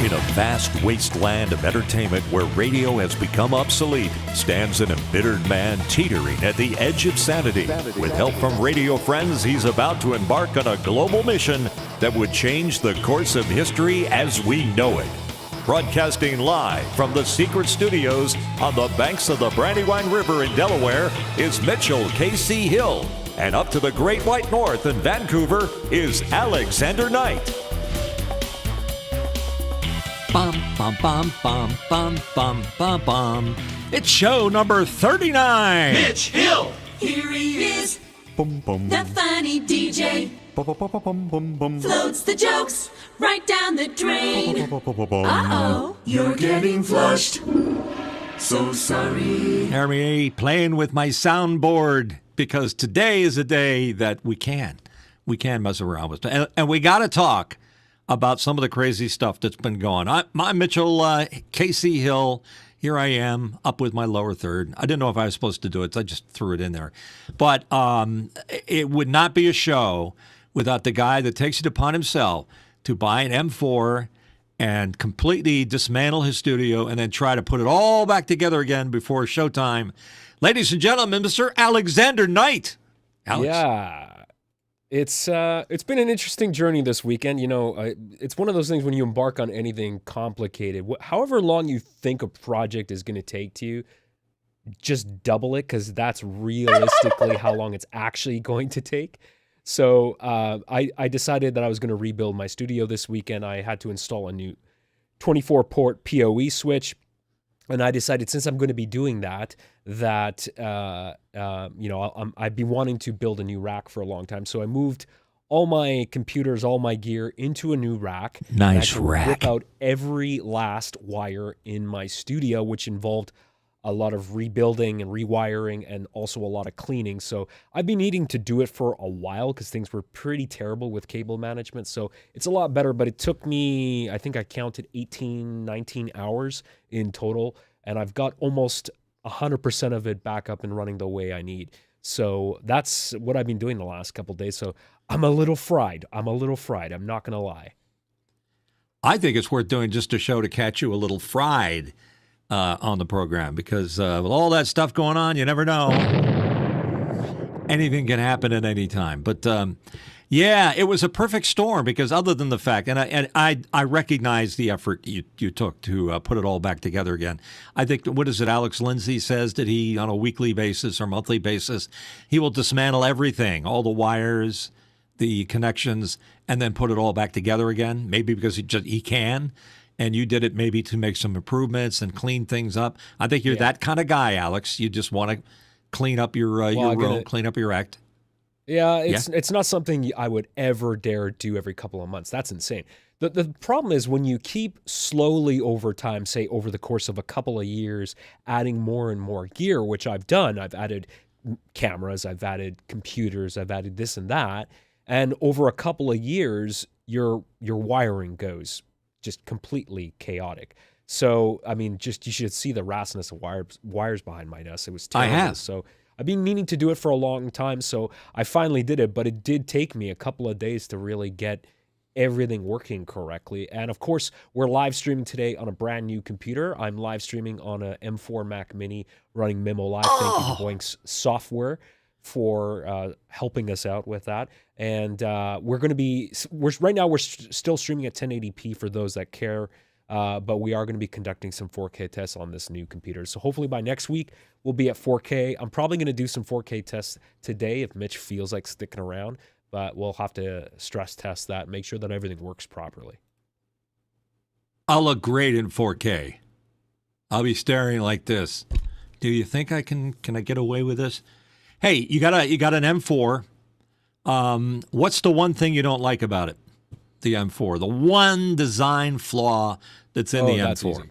In a vast wasteland of entertainment where radio has become obsolete, stands an embittered man teetering at the edge of sanity. With help from radio friends, he's about to embark on a global mission that would change the course of history as we know it. Broadcasting live from the secret studios on the banks of the Brandywine River in Delaware is Mitchell K.C. Hill. And up to the Great White North in Vancouver is Alexander Knight. Bum, bum, bum, bum, bum, bum, bum, bum. It's show number 39. Mitch Hill. Here he is, Bum, bum. the funny DJ. Floats the jokes right down the drain. Uh-oh, You're getting flushed. So sorry. Jeremy, playing with my soundboard because today is a day that we can mess around with. And we got to talk about some of the crazy stuff that's been going on. I'm Mitchell K.C. Hill. Here I am, up with my lower third. I didn't know if I was supposed to do it, so I just threw it in there. But it would not be a show without the guy that takes it upon himself to buy an M4 and completely dismantle his studio and then try to put it all back together again before showtime. Ladies and gentlemen, Mr. Alexander Knight. Alex. Yeah. It's been an interesting journey this weekend. You know, it's one of those things when you embark on anything complicated, however long you think a project is going to take to you, just double it because that's realistically how long it's actually going to take. So I decided that I was going to rebuild my studio this weekend. I had to install a new 24-port PoE switch. And I decided, since I'm going to be doing that I've been wanting to build a new rack for a long time. So I moved all my computers, all my gear into a new rack. Nice and I rack. rip out every last wire in my studio, which involved a lot of rebuilding and rewiring and also a lot of cleaning. So I've been needing to do it for a while because things were pretty terrible with cable management. So it's a lot better, but it took me, I think I counted 18, 19 hours in total. And I've got almost 100% of it back up and running the way I need. So that's what I've been doing the last couple of days. So I'm a little fried. I'm not going to lie. I think it's worth doing just a show to catch you a little fried on the program because with all that stuff going on, you never know. Anything can happen at any time. But yeah, it was a perfect storm because other than the fact, and I recognize the effort you took to put it all back together again. I think, what is it, Alex Lindsay says that he, on a weekly basis or monthly basis, he will dismantle everything, all the wires, the connections, and then put it all back together again, maybe because he can. And you did it maybe to make some improvements and clean things up. I think you're that kind of guy, Alex. You just want to clean up your room, clean up your act. Yeah, it's not something I would ever dare do every couple of months. That's insane. The problem is when you keep slowly over time, say over the course of a couple of years, adding more and more gear, which I've done. I've added cameras, I've added computers, I've added this and that. And over a couple of years, your wiring goes just completely chaotic. So, I mean, you should see the rashness of wires behind my desk. It was terrible. I have. So I've been meaning to do it for a long time, so I finally did it, but it did take me a couple of days to really get everything working correctly. And of course, we're live streaming today on a brand new computer. I'm live streaming on a M4 Mac Mini running Mimo Live. Thank you to Boink's software for helping us out with that. And right now we're still streaming at 1080p for those that care. But we are going to be conducting some 4K tests on this new computer. So hopefully by next week, we'll be at 4K. I'm probably going to do some 4K tests today if Mitch feels like sticking around. But we'll have to stress test that, make sure that everything works properly. I'll look great in 4K. I'll be staring like this. Do you think I can I get away with this? Hey, you got an M4. What's the one thing you don't like about it? The M4. The one design flaw that's in the M4. That's easy.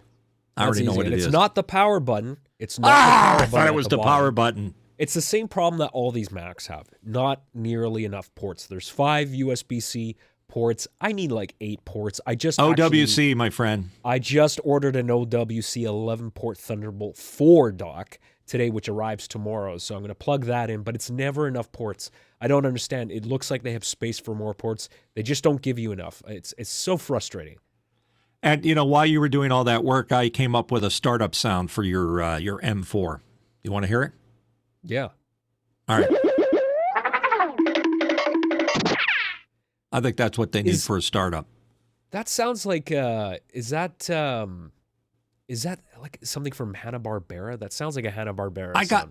I already know what it is. It's not the power button. It's not the power power button. I thought it was the power button. It's the same problem that all these Macs have. Not nearly enough ports. There's 5 USB-C ports. I need like 8 ports. OWC, my friend. I just ordered an OWC 11-port Thunderbolt 4 dock today, which arrives tomorrow. So I'm going to plug that in, but it's never enough ports. I don't understand. It looks like they have space for more ports. They just don't give you enough. It's so frustrating. And, while you were doing all that work, I came up with a startup sound for your M4. You want to hear it? Yeah. All right. I think that's what they need for a startup. That sounds like, is that like something from Hanna-Barbera? That sounds like a Hanna-Barbera sound.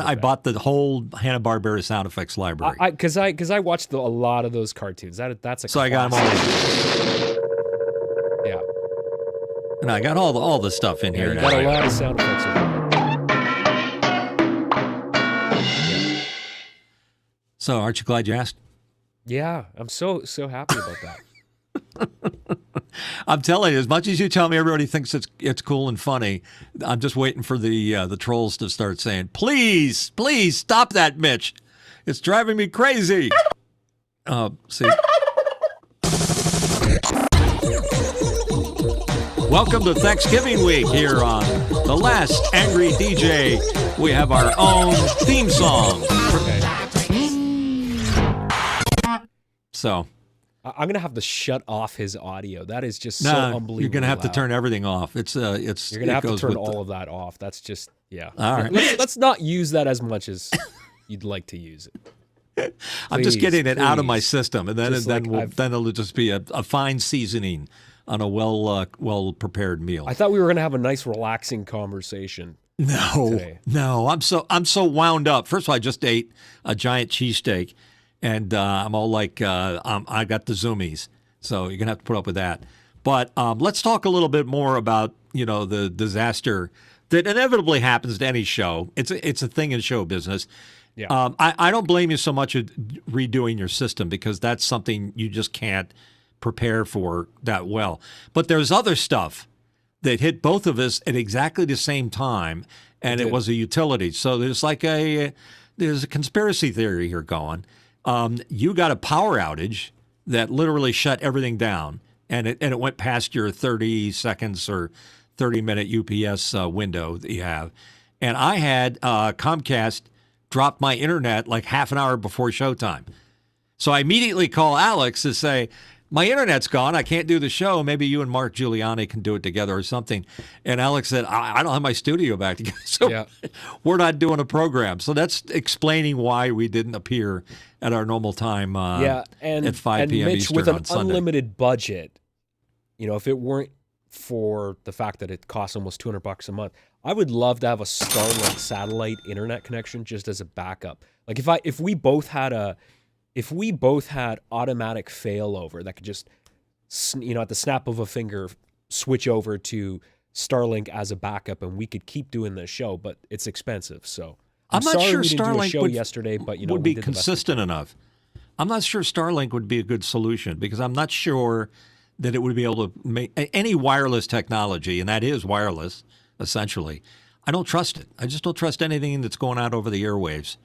I bought the whole Hanna-Barbera sound effects library. Because I watched a lot of those cartoons. That's a so I got them all. Yeah. And I got all the stuff in here You now. got a lot of sound effects in there. So aren't you glad you asked? Yeah, I'm so happy about that. I'm telling you, as much as you tell me everybody thinks it's cool and funny, I'm just waiting for the trolls to start saying, please stop that, Mitch. It's driving me crazy. See. Welcome to Thanksgiving week here on The Last Angry DJ. We have our own theme song. So I'm gonna have to shut off his audio. That is just so unbelievable. You're gonna have to turn everything off. You're gonna have to turn all of that off. That's just All right. Let's not use that as much as you'd like to use it. I'm just getting it out of my system, and then it'll just be a fine seasoning on a well prepared meal. I thought we were gonna have a nice, relaxing conversation. No, I'm so wound up. First of all, I just ate a giant cheesesteak. And I'm all like, I got the zoomies, so you're going to have to put up with that. But let's talk a little bit more about, the disaster that inevitably happens to any show. It's a thing in show business. Yeah. I don't blame you so much at redoing your system because that's something you just can't prepare for that well. But there's other stuff that hit both of us at exactly the same time, and it was a utility. So there's a conspiracy theory here going. You got a power outage that literally shut everything down, and it went past your 30 seconds or 30-minute UPS window that you have. And I had Comcast drop my internet like half an hour before showtime. So I immediately call Alex to say, my internet's gone. I can't do the show. Maybe you and Mark Giuliani can do it together or something. And Alex said, I don't have my studio back together. So we're not doing a program. So that's explaining why we didn't appear at our normal time at 5 p.m. Mitch, Eastern with an on Sunday. unlimited budget, if it weren't for the fact that it costs almost $200 a month, I would love to have a Starlink satellite internet connection just as a backup. Like if we both had automatic failover that could just, at the snap of a finger, switch over to Starlink as a backup, and we could keep doing this show, but it's expensive. So I'm not sorry sure we didn't do a Starlink show yesterday, but would be consistent enough. I'm not sure Starlink would be a good solution because I'm not sure that it would be able to make any wireless technology, and that is wireless essentially. I don't trust it. I just don't trust anything that's going out over the airwaves.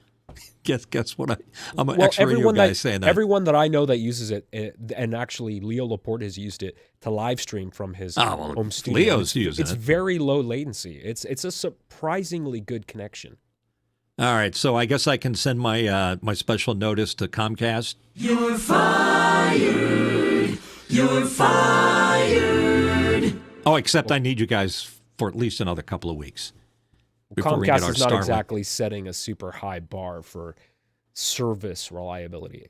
Guess what? I'm an ex-radio guy saying that. Everyone that I know that uses it, and actually Leo Laporte has used it to live stream from his home studio. Leo's using it. It's very low latency. It's a surprisingly good connection. All right, so I guess I can send my my special notice to Comcast. You're fired. You're fired. Oh, except I need you guys for at least another couple of weeks. Comcast is not exactly setting a super high bar for service reliability.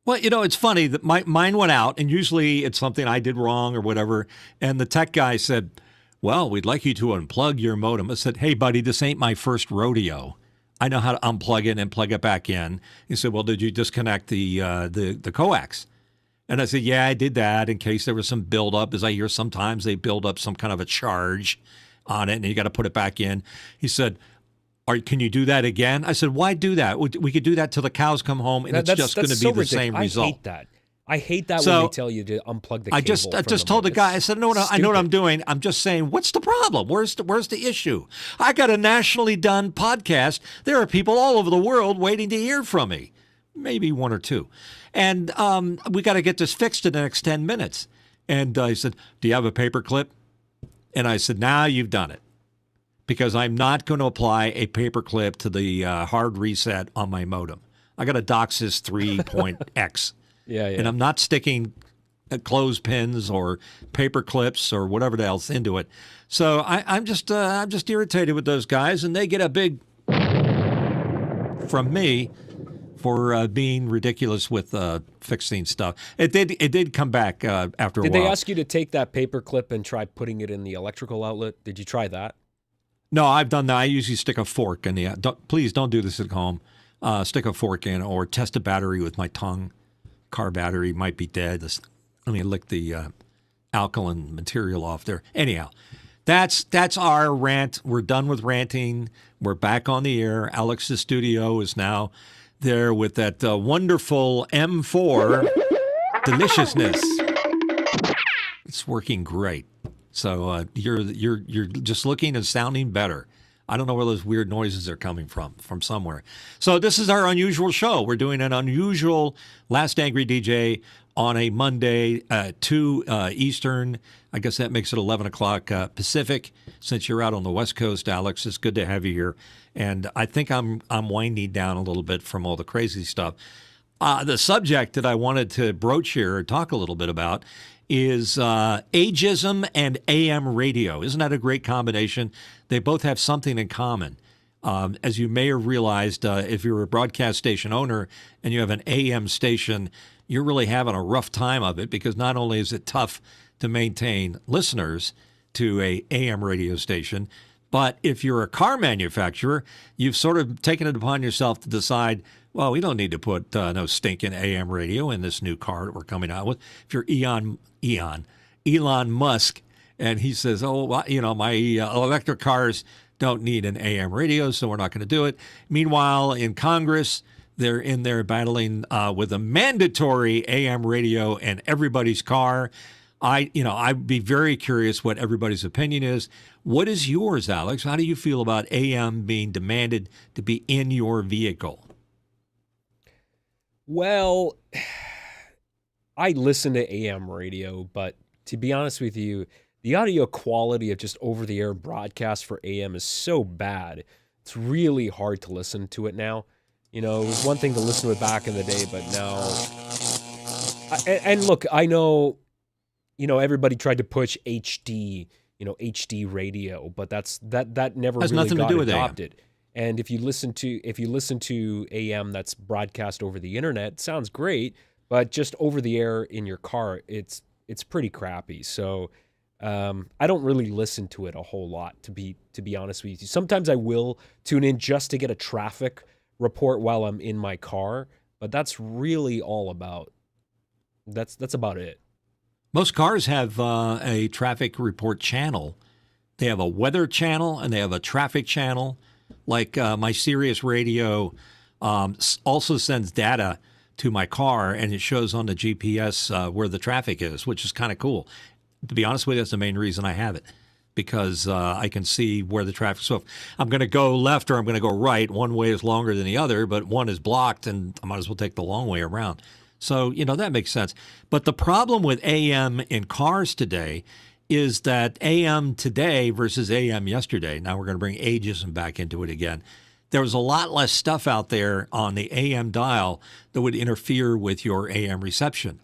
Well, it's funny that mine went out, and usually it's something I did wrong or whatever. And the tech guy said, well, we'd like you to unplug your modem. I said, hey, buddy, this ain't my first rodeo. I know how to unplug it and plug it back in. He said, well, did you disconnect the coax? And I said, yeah, I did that in case there was some buildup. As I hear sometimes they build up some kind of a charge on it, and you got to put it back in. He said, can you do that again? I said, why do that? We could do that till the cows come home, and it's just going to be the same result. I hate that. I hate that when they tell you to unplug the cable. I just told the guy, I said, no, I know what I'm doing. I'm just saying, what's the problem? Where's the issue? I got a nationally done podcast. There are people all over the world waiting to hear from me. Maybe one or two. And we got to get this fixed in the next 10 minutes. And he said, do you have a paper clip? And I said, now you've done it. Because I'm not going to apply a paper clip to the hard reset on my modem. I got a DOCSIS 3.x. Yeah. And I'm not sticking clothespins or paper clips or whatever else into it. So I'm just irritated with those guys, and they get a big from me for being ridiculous with fixing stuff. It did come back after a while. Did they ask you to take that paper clip and try putting it in the electrical outlet? Did you try that? No, I've done that. I usually stick a fork in the. Please don't do this at home. Stick a fork in, or test a battery with my tongue. Car battery might be dead. Let me lick the alkaline material off there. Anyhow, that's our rant. We're done with ranting. We're back on the air. Alex's studio is now there with that wonderful M4 deliciousness. It's working great. So you're just looking and sounding better. I don't know where those weird noises are coming from somewhere. So this is our unusual show. We're doing an unusual Last Angry DJ on a Monday, 2 Eastern. I guess that makes it 11 o'clock Pacific. Since you're out on the West Coast, Alex, it's good to have you here. And I think I'm winding down a little bit from all the crazy stuff. The subject that I wanted to broach here or talk a little bit about is ageism and AM radio. Isn't that a great combination? They both have something in common. As you may have realized, if you're a broadcast station owner and you have an AM station, you're really having a rough time of it, because not only is it tough to maintain listeners to a AM radio station, but if you're a car manufacturer, you've sort of taken it upon yourself to decide, well, we don't need to put no stinking AM radio in this new car that we're coming out with. If you're Elon Musk, and he says, oh, well, my electric cars don't need an AM radio, so we're not going to do it. Meanwhile, in Congress, they're in there battling with a mandatory AM radio in everybody's car. I'd be very curious what everybody's opinion is. What is yours, Alex? How do you feel about AM being demanded to be in your vehicle? Well, I listen to AM radio, but to be honest with you, the audio quality of just over-the-air broadcast for AM is so bad. It's really hard to listen to it now. It was one thing to listen to it back in the day, but now... And look, I know, everybody tried to push HD, HD radio, but that never has really nothing got to do with adopted. AM. And if you listen to AM that's broadcast over the internet, it sounds great, but just over the air in your car, it's pretty crappy. So I don't really listen to it a whole lot, to be honest with you. Sometimes I will tune in just to get a traffic report while I'm in my car, but that's really all about. That's about it. Most cars have a traffic report channel. They have a weather channel and they have a traffic channel. Like my Sirius radio also sends data to my car, and it shows on the GPS where the traffic is, which is kind of cool. To be honest with you, that's the main reason I have it, because I can see where the traffic. So if I'm going to go left or I'm going to go right, one way is longer than the other, but one is blocked, and I might as well take the long way around. So, that makes sense. But the problem with AM in cars today is that AM today versus AM yesterday, now we're going to bring ageism back into it again. There was a lot less stuff out there on the AM dial that would interfere with your AM reception.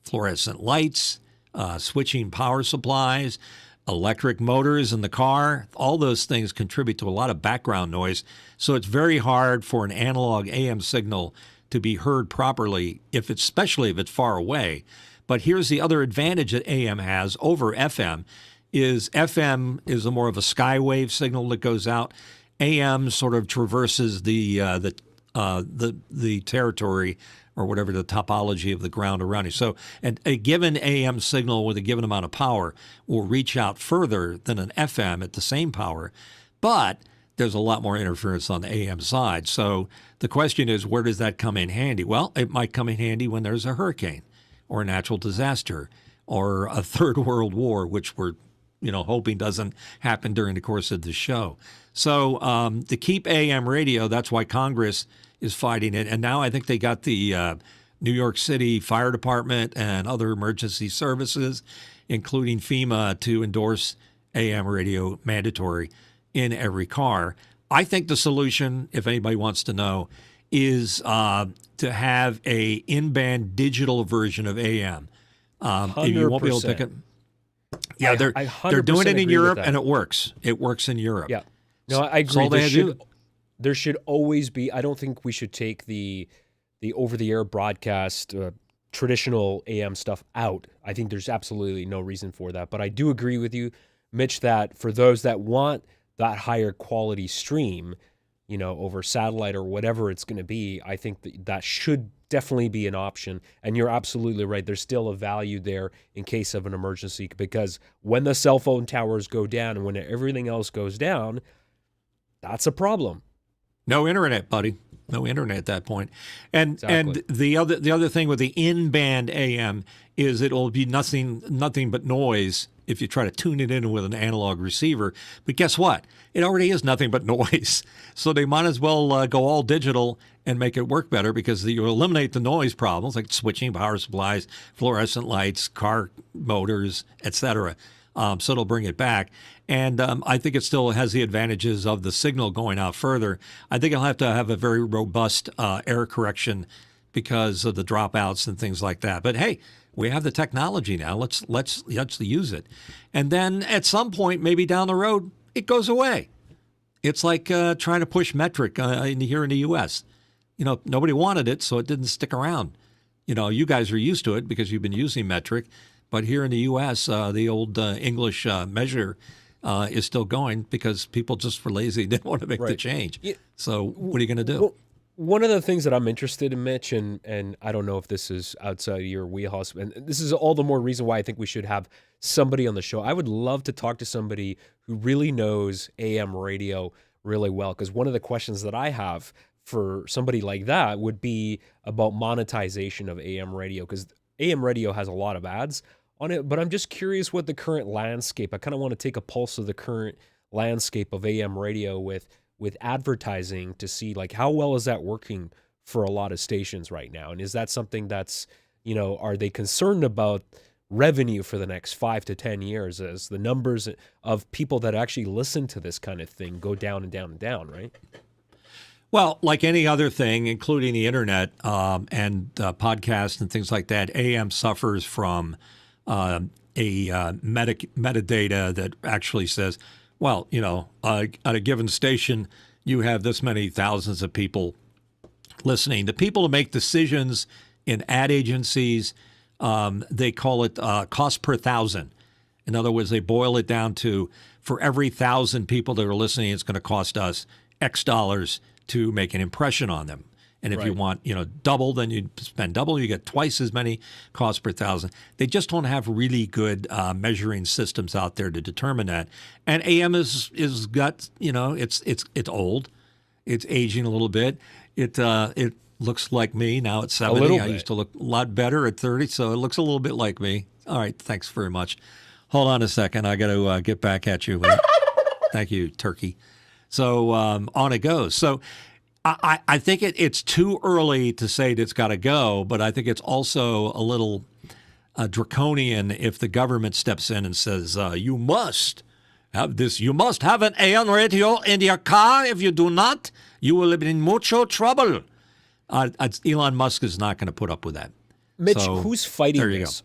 Fluorescent lights, switching power supplies, electric motors in the car, all those things contribute to a lot of background noise. So it's very hard for an analog AM signal to be heard properly, especially if it's far away. But here's the other advantage that AM has over FM is FM is more of a skywave signal that goes out. AM sort of traverses the territory, or whatever the topology of the ground around you. So a given AM signal with a given amount of power will reach out further than an FM at the same power, but there's a lot more interference on the AM side. So the question is, where does that come in handy? Well, it might come in handy when there's a hurricane or a natural disaster or a third world war, which we're hoping doesn't happen during the course of the show. So to keep AM radio, that's why Congress is fighting it. And now I think they got the New York City Fire Department and other emergency services, including FEMA, to endorse AM radio mandatory in every car. I think the solution, if anybody wants to know, is to have a in-band digital version of AM You won't be able to pick it. Yeah, I they're 100% doing it in agree with Europe, that. and it works. It works in Europe. Yeah. No, I That's all agree. they do. There should always be. I don't think we should take the over-the-air broadcast traditional AM stuff out. I think there's absolutely no reason for that. But I do agree with you, Mitch, that for those that want that higher quality stream, over satellite or whatever it's going to be, I think that should definitely be an option. And you're absolutely right. There's still a value there in case of an emergency, because when the cell phone towers go down and when everything else goes down, that's a problem. No internet, buddy. No internet at that point. And Exactly. and the other thing with the in-band AM is it'll be nothing but noise if you try to tune it in with an analog receiver. But guess what? It already is nothing but noise. So they might as well go all digital and make it work better, because you eliminate the noise problems like switching power supplies, fluorescent lights, car motors, etc. So it'll bring it back. And I think it still has the advantages of the signal going out further. I think it'll have to have a very robust error correction because of the dropouts and things like that. But hey, we have the technology now. Let's use it. And then at some point, maybe down the road, it goes away. It's like trying to push metric here in the U.S. Nobody wanted it, so it didn't stick around. You guys are used to it because you've been using metric. But here in the U.S., the old English measure is still going because people just were lazy. They didn't want to make the change. Yeah. So what are you going to do? Well, one of the things that I'm interested in, Mitch, and I don't know if this is outside of your wheelhouse, and this is all the more reason why I think we should have somebody on the show. I would love to talk to somebody who really knows AM radio really well, because one of the questions that I have for somebody like that would be about monetization of AM radio, because AM radio has a lot of ads on it, but I'm just curious what the current landscape, I kind of want to take a pulse of the current landscape of AM radio with advertising to see like how well is that working for a lot of stations right now. And is that something that's, are they concerned about revenue for the next 5 to 10 years as the numbers of people that actually listen to this kind of thing go down and down and down, right? Well, like any other thing, including the internet and podcasts and things like that, AM suffers from a metadata that actually says, well, at a given station, you have this many thousands of people listening. The people who make decisions in ad agencies, they call it cost per thousand. In other words, they boil it down to, for every 1,000 people that are listening, it's going to cost us X dollars to make an impression on them. And if you want, double, then you spend double. You get twice as many costs per 1,000. They just don't have really good measuring systems out there to determine that. And AM is got, it's old, it's aging a little bit. It looks like me now at 70. I used to look a lot better at 30, so it looks a little bit like me. All right, thanks very much. Hold on a second. I got to get back at you. Thank you, Turkey. So on it goes. So I think it's too early to say that it's got to go, but I think it's also a little draconian if the government steps in and says, you must have this. You must have an AM radio in your car. If you do not, you will be in mucho trouble. Elon Musk is not going to put up with that. Mitch, So, who's fighting there you this?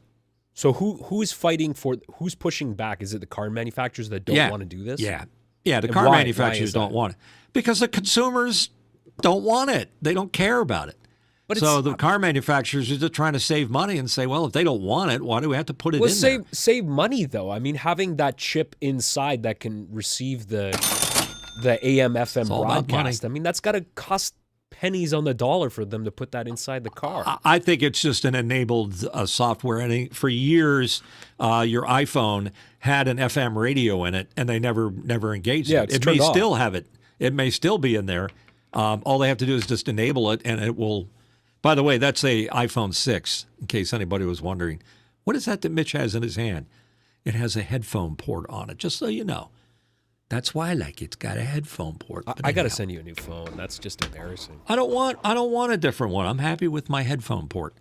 So who's fighting for? Who's pushing back? Is it the car manufacturers that don't want to do this? Yeah. The And car why manufacturers is don't that? want it because the consumers don't want it. They don't care about it. But So the car manufacturers are just trying to save money and say, well, if they don't want it, why do we have to put it in there? Save money though. I mean, having that chip inside that can receive the AM FM all about broadcast. I mean, that's got to cost pennies on the dollar for them to put that inside the car. I think it's just an enabled software. And for years, your iPhone had an FM radio in it, and they never engaged it. It's It may turned off. still have it. It may still be in there. All they have to do is just enable it, and it will. By the way, that's a iPhone 6, in case anybody was wondering. What is that Mitch has in his hand? It has a headphone port on it, just so you know. That's why I like it. It's got a headphone port. But I got to anyhow. send you a new phone. That's just embarrassing. I don't want a different one. I'm happy with my headphone port.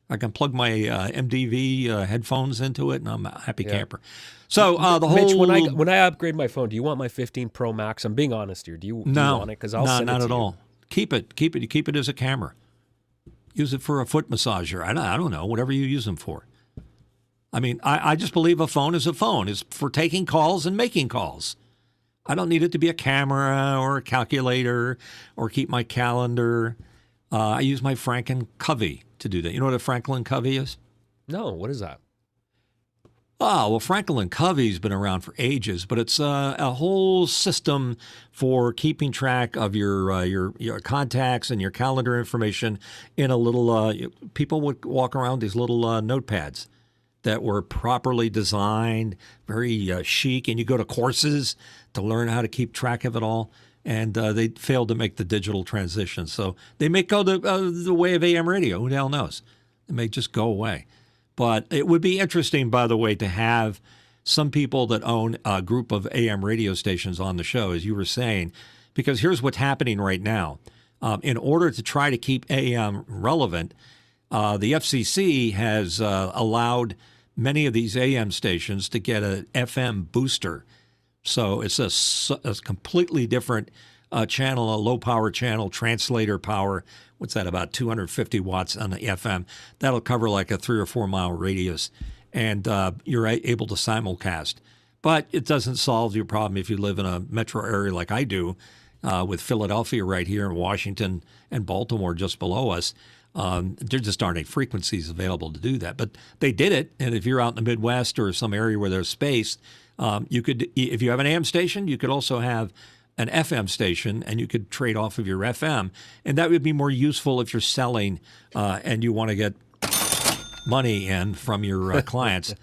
I can plug my MDV headphones into it, and I'm a happy camper. So the whole Mitch, when I upgrade my phone, do you want my 15 Pro Max? I'm being honest here. Do you want it? Because I'll send it not to at you. all. Keep it. You keep it as a camera. Use it for a foot massager. I don't know. Whatever you use them for. I mean, I just believe a phone is a phone. It's for taking calls and making calls. I don't need it to be a camera or a calculator or keep my calendar. I use my Franklin Covey to do that. You know what a Franklin Covey is? No, what is that? Oh, well, Franklin Covey's been around for ages, but it's a whole system for keeping track of your contacts and your calendar information in a little. People would walk around these little notepads that were properly designed, very chic, and you go to courses to learn how to keep track of it all. And they failed to make the digital transition, so they may go the way of AM radio. Who the hell knows? It may just go away. But it would be interesting, by the way, to have some people that own a group of AM radio stations on the show, as you were saying, because here's what's happening right now. In order to try to keep AM relevant, the FCC has allowed many of these AM stations to get an FM booster. So it's a completely different channel, a low-power channel, translator power. What's that, about 250 watts on the FM? That'll cover like a 3 or 4 mile radius, and you're able to simulcast. But it doesn't solve your problem if you live in a metro area like I do, with Philadelphia right here and Washington and Baltimore just below us. There just aren't any frequencies available to do that. But they did it, and if you're out in the Midwest or some area where there's space, you could, if you have an AM station, you could also have an FM station, and you could trade off of your FM, and that would be more useful if you're selling and you want to get money in from your clients.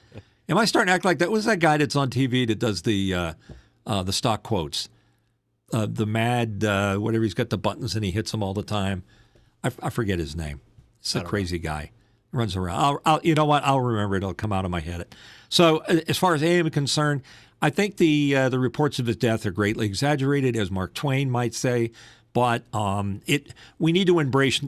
Am I starting to act like that? What's that guy that's on TV that does the stock quotes? The mad, whatever, he's got the buttons and he hits them all the time. I forget his name. It's a crazy guy. Runs around. You know what? I'll remember it. It'll come out of my head. So as far as AM is concerned, I think the reports of his death are greatly exaggerated, as Mark Twain might say. But we need to embrace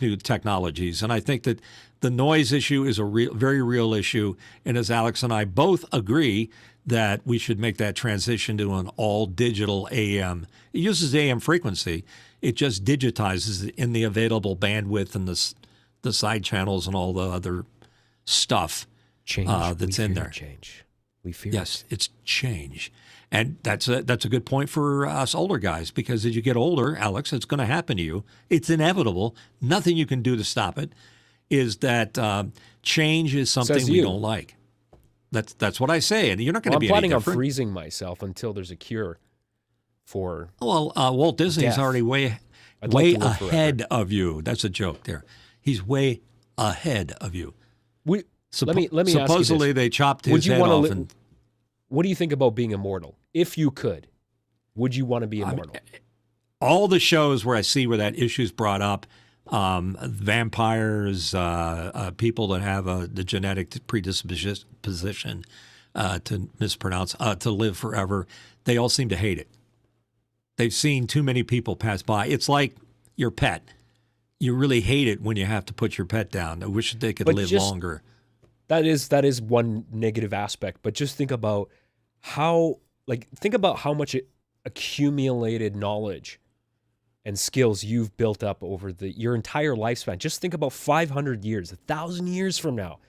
new technologies, and I think that the noise issue is a very real issue. And as Alex and I both agree that we should make that transition to an all digital AM. It uses AM frequency. It just digitizes it in the available bandwidth and the side channels and all the other stuff that's in there. Change. We fear yes, it's change. And that's a good point for us older guys, because as you get older, Alex, it's going to happen to you. It's inevitable. Nothing you can do to stop it. Is that change is something we don't like. That's what I say. And you're not going to be any different. I'm planning on freezing myself until there's a cure for Walt Disney's death. already way ahead of you. That's a joke there. He's way ahead of you. Let me ask you this. Supposedly they chopped his head off. What do you think about being immortal? If you could, would you want to be immortal? All the shows where I see where that issue is brought up, vampires, people that have the genetic predisposition to mispronounce, to live forever, they all seem to hate it. They've seen too many people pass by. It's like your pet. You really hate it when you have to put your pet down. I wish they could live longer. That is one negative aspect, but just think about how much accumulated knowledge and skills you've built up over your entire lifespan. Just think about 500 years, 1,000 years from now.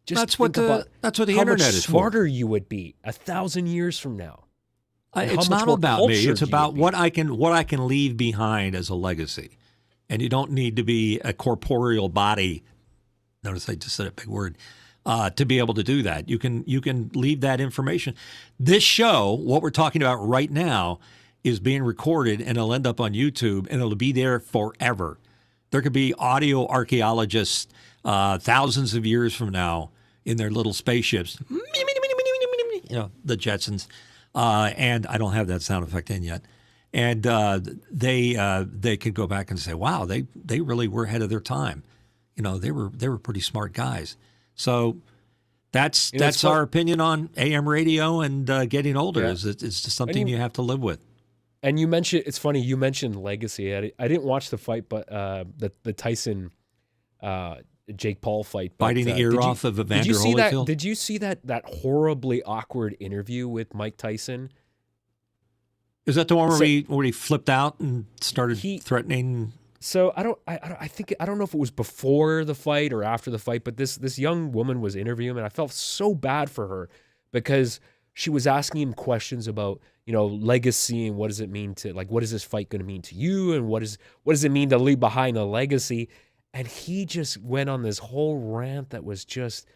That's what the internet is for. How much smarter you would be 1,000 years from now. It's not about me. It's about what I can leave behind as a legacy. And you don't need to be a corporeal body. Notice I just said a big word. To be able to do that. You can leave that information. This show, what we're talking about right now, is being recorded, and it'll end up on YouTube, and it'll be there forever. There could be audio archaeologists thousands of years from now in their little spaceships, the Jetsons, and I don't have that sound effect in yet. And they could go back and say, wow, they really were ahead of their time. They were pretty smart guys. So that's our opinion on AM radio and getting older. Yeah. It's just something you have to live with. And you mentioned, it's funny, you mentioned legacy. I didn't watch the fight, but the Tyson Jake Paul fight. But, biting the ear off of Evander Holyfield. Did you see that horribly awkward interview with Mike Tyson? Is that the one where he flipped out and started threatening So I don't know if it was before the fight or after the fight, but this young woman was interviewing him, and I felt so bad for her because she was asking him questions about, legacy and what does it mean to, like, what is this fight going to mean to you, and what does it mean to leave behind a legacy? And he just went on this whole rant that was just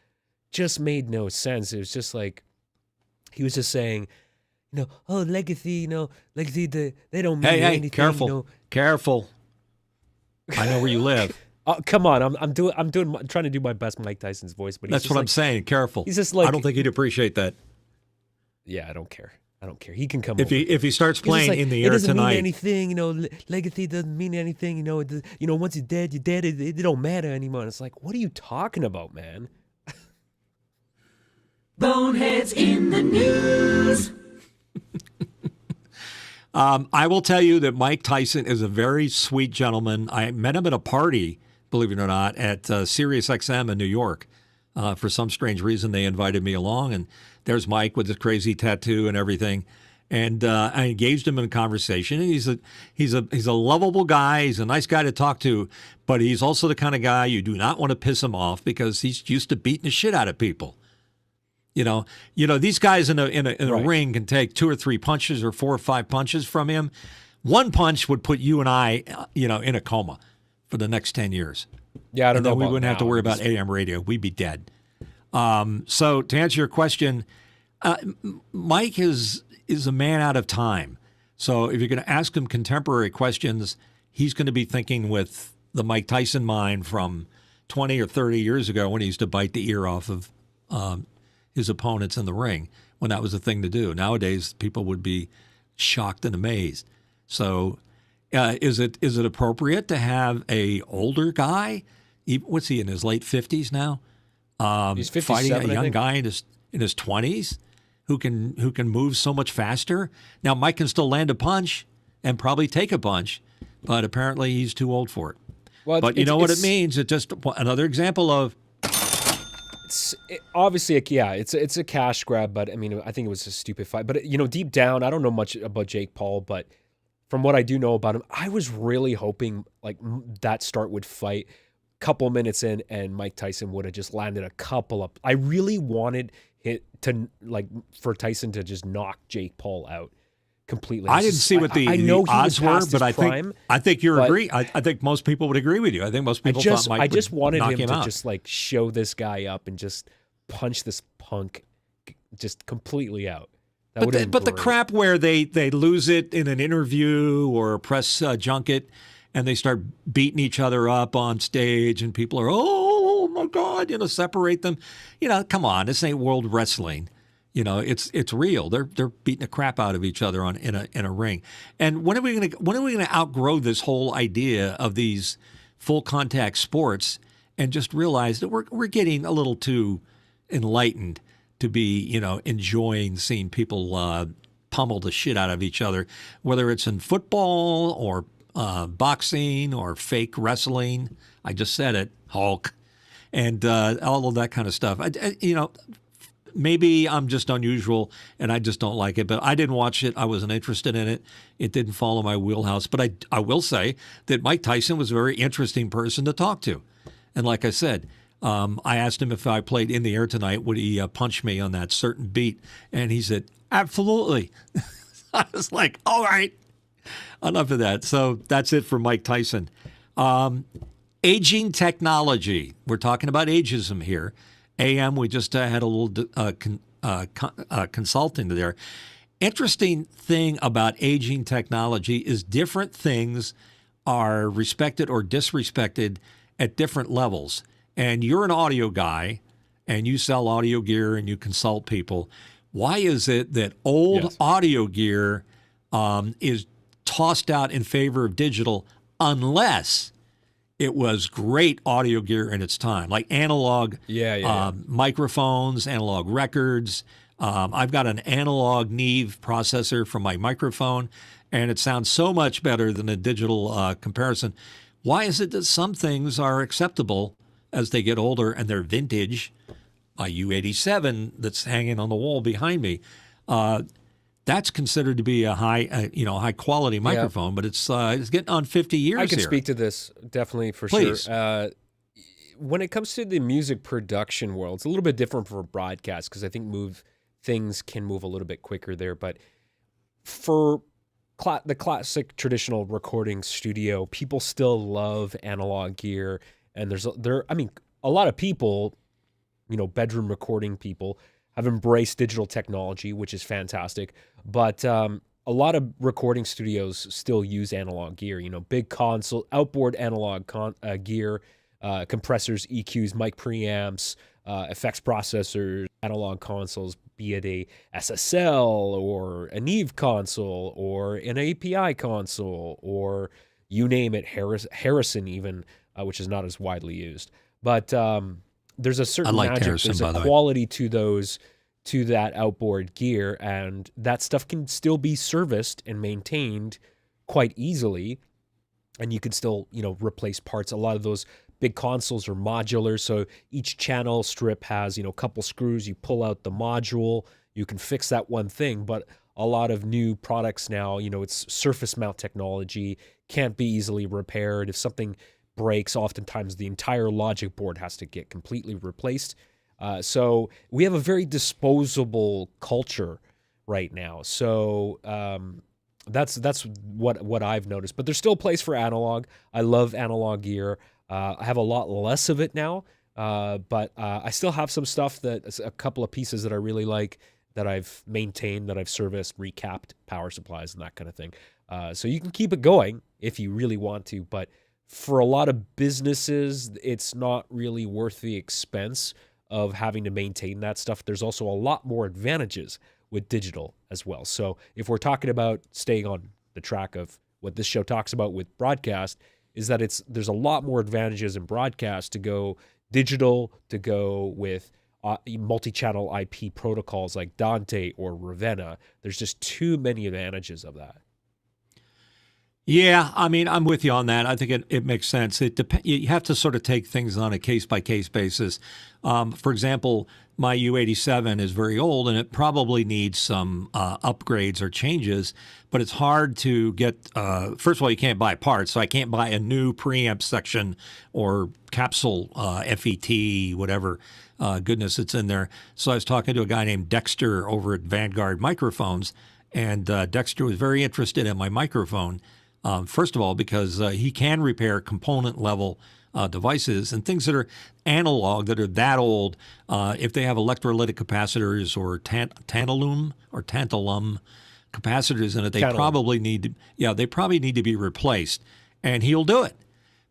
made no sense. It was just like he was just saying, legacy, legacy, they don't mean anything. Hey, careful, careful. I know where you live. Come on, I'm trying to do my best Mike Tyson's voice, but that's what I'm saying. Careful. He's just like, I don't think he'd appreciate that. Yeah, I don't care. He can come. If he starts playing in the air tonight, it doesn't mean anything. Legacy doesn't mean anything. Once you're dead, you're dead. It don't matter anymore. And it's like, what are you talking about, man? Boneheads in the news. I will tell you that Mike Tyson is a very sweet gentleman. I met him at a party, believe it or not, at Sirius XM in New York. For some strange reason, they invited me along, and there's Mike with his crazy tattoo and everything. And I engaged him in a conversation. And he's a lovable guy. He's a nice guy to talk to, but he's also the kind of guy you do not want to piss him off because he's used to beating the shit out of people. These guys in a ring can take 2 or 3 punches or 4 or 5 punches from him. One punch would put you and I, in a coma for the next 10 years. Yeah, I don't know. We wouldn't have to worry about AM radio. We'd be dead. So to answer your question, Mike is a man out of time. So if you're going to ask him contemporary questions, he's going to be thinking with the Mike Tyson mind from 20 or 30 years ago when he used to bite the ear off of his opponents in the ring when that was a thing to do. Nowadays, people would be shocked and amazed. So is it appropriate to have a older guy? What's he in his late 50s now? He's 57, fighting a young guy in his 20s who can move so much faster. Now Mike can still land a punch and probably take a punch, but apparently he's too old for it. Well, but you know what it means? It's just another example of. Obviously, it's a cash grab, but I mean, I think it was a stupid fight. But deep down, I don't know much about Jake Paul, but from what I do know about him, I was really hoping like that start would fight. Couple minutes in, and Mike Tyson would have just landed a couple up. I really wanted for Tyson to just knock Jake Paul out completely. I didn't see what the odds were, but I think you agree. I think most people would agree with you. I think most people thought Mike would just wanted him to just like show this guy up and just punch this punk just completely out. But the crap where they lose it in an interview or a press junket and they start beating each other up on stage and people are, oh my God, separate them. Come on, this ain't world wrestling. It's real. They're beating the crap out of each other in a ring. And when are we gonna outgrow this whole idea of these full contact sports and just realize that we're getting a little too enlightened to be enjoying seeing people pummel the shit out of each other, whether it's in football or boxing or fake wrestling. I just said it, Hulk, and all of that kind of stuff. Maybe I'm just unusual and I just don't like it, but I didn't watch it. I wasn't interested in it. It didn't follow my wheelhouse. But I will say that Mike Tyson was a very interesting person to talk to. And like I said, I asked him if I played In the Air tonight, would he punch me on that certain beat? And he said, absolutely. I was like, all right. Enough of that. So that's it for Mike Tyson. Aging technology. We're talking about ageism here. AM, we just had a little consulting there. Interesting thing about aging technology is different things are respected or disrespected at different levels. And you're an audio guy, and you sell audio gear and you consult people. Why is it that old audio gear is tossed out in favor of digital unless it was great audio gear in its time, like analog microphones, analog records. I've got an analog Neve processor for my microphone, and it sounds so much better than a digital comparison. Why is it that some things are acceptable as they get older and they're vintage? My U87 that's hanging on the wall behind me, that's considered to be a high quality microphone, but it's getting on 50 years. I can here. speak to this definitely for Please. sure. When it comes to the music production world, it's a little bit different for broadcast because I think things can move a little bit quicker there. But for the classic traditional recording studio, people still love analog gear, and a lot of people, bedroom recording people have embraced digital technology, which is fantastic. But a lot of recording studios still use analog gear. Big console, outboard analog gear. Compressors, EQs, mic preamps, effects processors, analog consoles, be it a SSL or a Neve console or an API console or you name it, Harrison even, which is not as widely used. But there's a certain magic, Harrison, there's a quality to that outboard gear, and that stuff can still be serviced and maintained quite easily, and you can still, replace parts. A lot of those big consoles are modular, so each channel strip has, a couple screws. You pull out the module, you can fix that one thing. But a lot of new products now, it's surface mount technology, can't be easily repaired. If something breaks, oftentimes the entire logic board has to get completely replaced. So we have a very disposable culture right now. So that's what I've noticed. But there's still a place for analog. I love analog gear. I have a lot less of it now, but I still have some stuff a couple of pieces that I really like that I've maintained, that I've serviced, recapped power supplies and that kind of thing. So you can keep it going if you really want to, but for a lot of businesses, it's not really worth the expense of having to maintain that stuff. There's also a lot more advantages with digital as well. So if we're talking about staying on the track of what this show talks about with broadcast, is that there's a lot more advantages in broadcast to go digital, to go with multi-channel IP protocols like Dante or Ravenna. There's just too many advantages of that. Yeah, I mean, I'm with you on that. I think it makes sense. You have to sort of take things on a case-by-case basis. For example, my U87 is very old, and it probably needs some upgrades or changes, but it's hard to get first of all, you can't buy parts, so I can't buy a new preamp section or capsule FET, whatever goodness it's in there. So I was talking to a guy named Dexter over at Vanguard Microphones, and Dexter was very interested in my microphone. First of all, because he can repair component-level devices and things that are analog, that are that old. If they have electrolytic capacitors or tantalum capacitors in it, they probably need to be replaced, and he'll do it.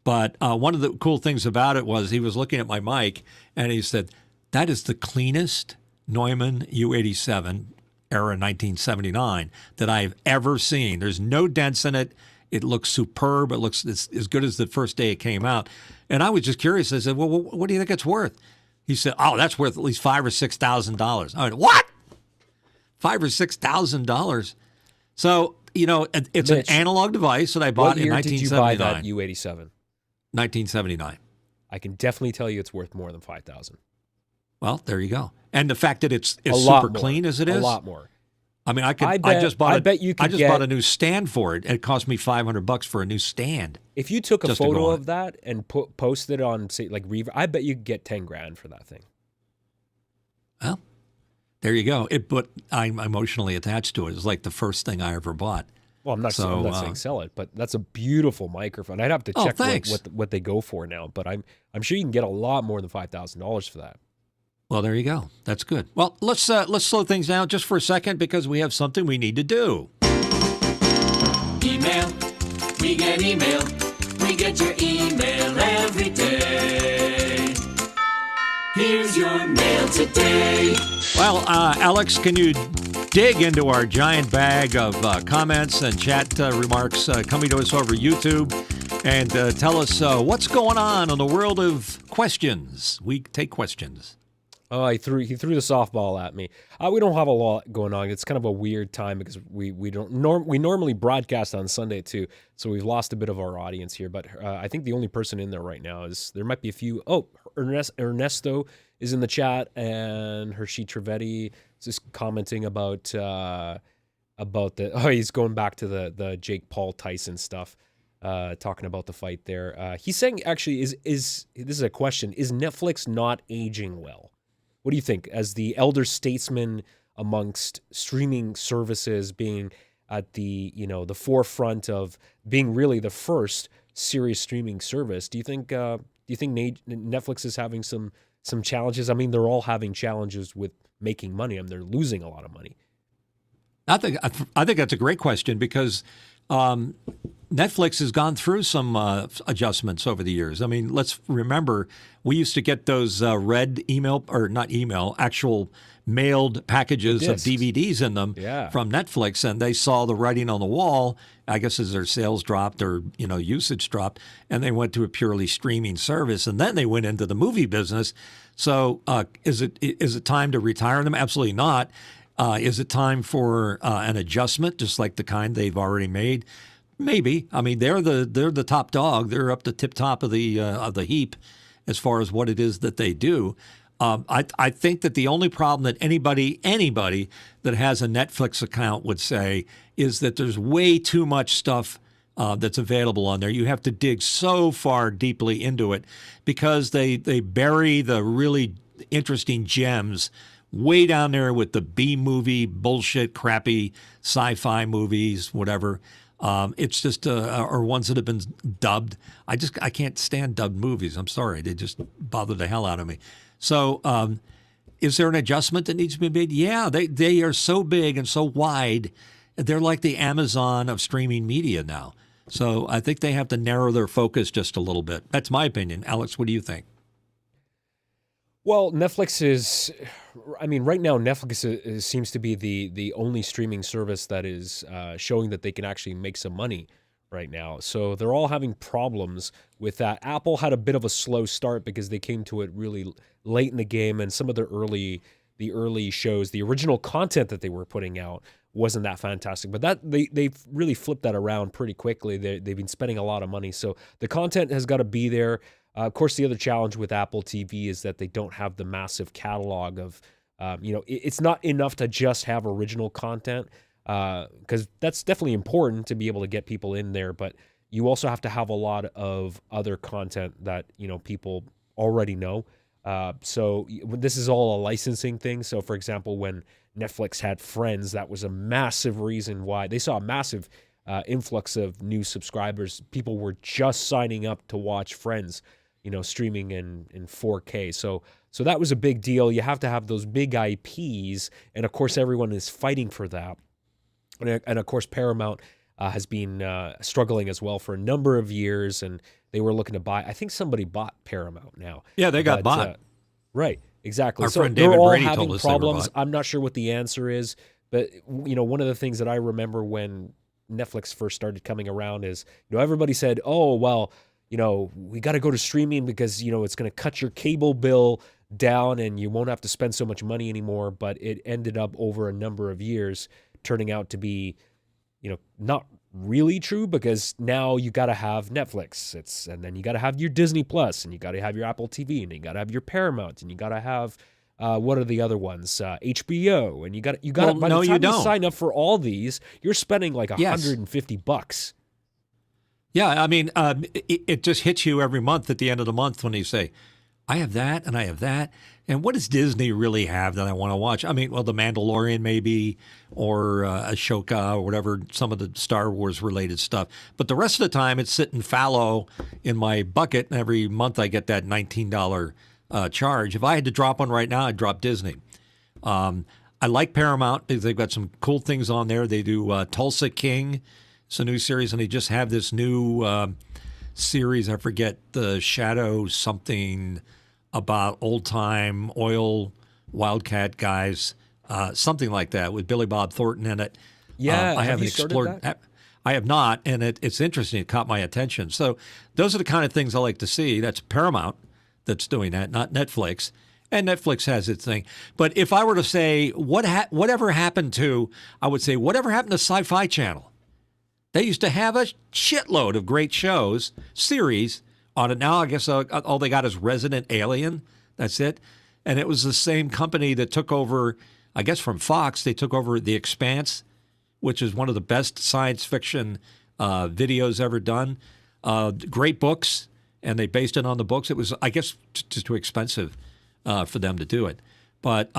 But one of the cool things about it was he was looking at my mic, and he said, "That is the cleanest Neumann U87 era 1979 that I've ever seen. There's no dents in it. It looks superb. It looks as good as the first day it came out." And I was just curious. I said, "Well, what do you think it's worth?" He said, "Oh, that's worth at least $5,000 or $6,000." I went, "What? $5,000 or $6,000?" So it's Mitch, an analog device that I bought in 1979. What year did you buy that U87? 1979. I can definitely tell you it's worth more than $5,000. Well, there you go. And the fact that it's a lot super more. clean as it is, a lot more. I mean, I just bought a new stand for it. It cost me $500 for a new stand. If you took a photo of that and posted it on, say, like Reverb, I bet you could get $10,000 for that thing. Well, there you go. But I'm emotionally attached to it. It's like the first thing I ever bought. Well, I'm not saying sell it, but that's a beautiful microphone. I'd have to check what they go for now, but I'm sure you can get a lot more than $5,000 for that. Well, there you go. That's good. Well, let's slow things down just for a second because we have something we need to do. Email. We get email. We get your email every day. Here's your mail today. Well, Alex, can you dig into our giant bag of comments and chat remarks coming to us over YouTube and tell us what's going on in the world of questions? We take questions. Oh, he threw the softball at me. We don't have a lot going on. It's kind of a weird time because we normally broadcast on Sunday too, so we've lost a bit of our audience here. But I think the only person in there right now there might be a few. Oh, Ernesto is in the chat, and Hershey Trevetti is just commenting about about the. Oh, he's going back to the Jake Paul Tyson stuff. Talking about the fight there. He's saying actually is this is a question: is Netflix not aging well? What do you think, as the elder statesman amongst streaming services, being at the the forefront of being really the first serious streaming service? Do you think Netflix is having some challenges? I mean, they're all having challenges with making money. I mean, they're losing a lot of money. I think that's a great question because Netflix has gone through some adjustments over the years. I mean, let's remember we used to get those red email or not email, actual mailed packages of DVDs in them from Netflix, and they saw the writing on the wall. I guess as their sales dropped or usage dropped, and they went to a purely streaming service, and then they went into the movie business. So is it time to retire them? Absolutely not. Is it time for an adjustment, just like the kind they've already made? Maybe. I mean, they're the top dog. They're up the tip top of the heap as far as what it is that they do. I think that the only problem that anybody that has a Netflix account would say is that there's way too much stuff that's available on there. You have to dig so far deeply into it because they bury the really interesting gems way down there with the B-movie bullshit, crappy sci-fi movies, whatever. It's just or ones that have been dubbed. I can't stand dubbed movies. I'm sorry, they just bother the hell out of me. So, is there an adjustment that needs to be made? Yeah, they are so big and so wide. They're like the Amazon of streaming media now. So I think they have to narrow their focus just a little bit. That's my opinion. Alex, what do you think? Well, Netflix is, I mean, right now Netflix seems to be the only streaming service that is showing that they can actually make some money right now. So they're all having problems with that. Apple had a bit of a slow start because they came to it really late in the game, and some of the early shows, the original content that they were putting out wasn't that fantastic. But that they've really flipped that around pretty quickly. They've been spending a lot of money, so the content has got to be there. Of course, the other challenge with Apple TV is that they don't have the massive catalog of, it's not enough to just have original content, because that's definitely important to be able to get people in there. But you also have to have a lot of other content that, people already know. So this is all a licensing thing. So, for example, when Netflix had Friends, that was a massive reason why they saw a massive influx of new subscribers. People were just signing up to watch Friends, streaming in 4K. So that was a big deal. You have to have those big IPs, and of course, everyone is fighting for that. And of course, Paramount has been struggling as well for a number of years, and they were looking to buy. I think somebody bought Paramount now. Yeah, they got bought. Right, exactly. Our so friend they're David all Brady having told us they were problems. bought. I'm not sure what the answer is, but one of the things that I remember when Netflix first started coming around is, everybody said, "Oh, well, we got to go to streaming because it's going to cut your cable bill down and you won't have to spend so much money anymore." But it ended up over a number of years turning out to be, not really true, because now you got to have Netflix, and then you got to have your Disney Plus, and you got to have your Apple TV, and you got to have your Paramount, and you got to have what are the other ones? HBO, and you got by the time you sign up for all these, you're spending like $150. Yeah, I mean, it just hits you every month at the end of the month when you say, I have that and I have that. And what does Disney really have that I want to watch? I mean, well, The Mandalorian maybe, or Ashoka, or whatever, some of the Star Wars related stuff. But the rest of the time, it's sitting fallow in my bucket. And every month I get that $19 charge. If I had to drop one right now, I'd drop Disney. I like Paramount because they've got some cool things on there. They do Tulsa King. It's a new series, and they just have this new series. I forget the Shadow something about old-time oil wildcat guys, something like that, with Billy Bob Thornton in it. Yeah, I haven't explored that? I have not, and it's interesting. It caught my attention. So those are the kind of things I like to see. That's Paramount that's doing that, not Netflix. And Netflix has its thing. But if I were to say whatever happened to, I would say whatever happened to Sci-Fi Channel. They used to have a shitload of great shows, series on it. Now I guess all they got is Resident Alien. That's it. And it was the same company that took over, I guess from Fox, they took over The Expanse which is one of the best science fiction videos ever done. Great books, and they based it on the books. It was, I guess, just too expensive for them to do it. But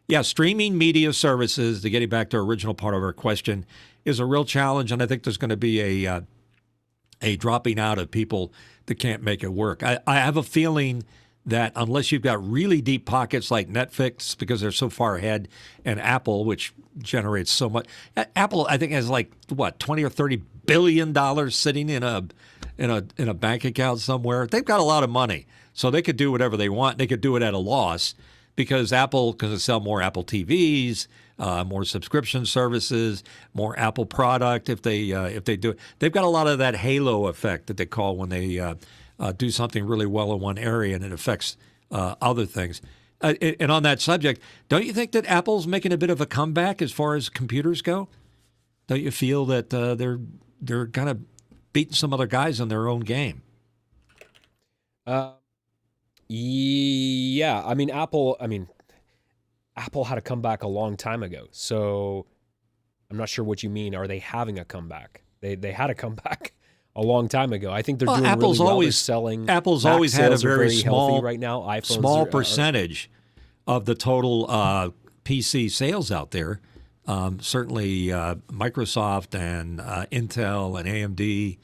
yeah, streaming media services, to getting back to our original part of our question, is a real challenge, and I think there's going to be a dropping out of people that can't make it work. I have a feeling that unless you've got really deep pockets like Netflix, because they're so far ahead, and Apple, which generates so much. Apple, I think, has like what, $20 or $30 billion sitting in a bank account somewhere. They've got a lot of money, so they could do whatever they want. They could do it at a loss because Apple can sell more Apple TVs, more subscription services, more Apple product if they do it. They've got a lot of that halo effect that they call when they do something really well in one area and it affects other things. And on that subject, don't you think that Apple's making a bit of a comeback as far as computers go? Don't you feel that they're kind of beating some other guys in their own game? Yeah. I mean, Apple had a comeback a long time ago. So I'm not sure what you mean. Are they having a comeback? They had a comeback a long time ago. I think they're doing Apple's really well. always They're selling. Apple's Mac always had a sales are very healthy small right now. iPhones small are percentage of the total PC sales out there. Certainly, Microsoft and Intel and AMD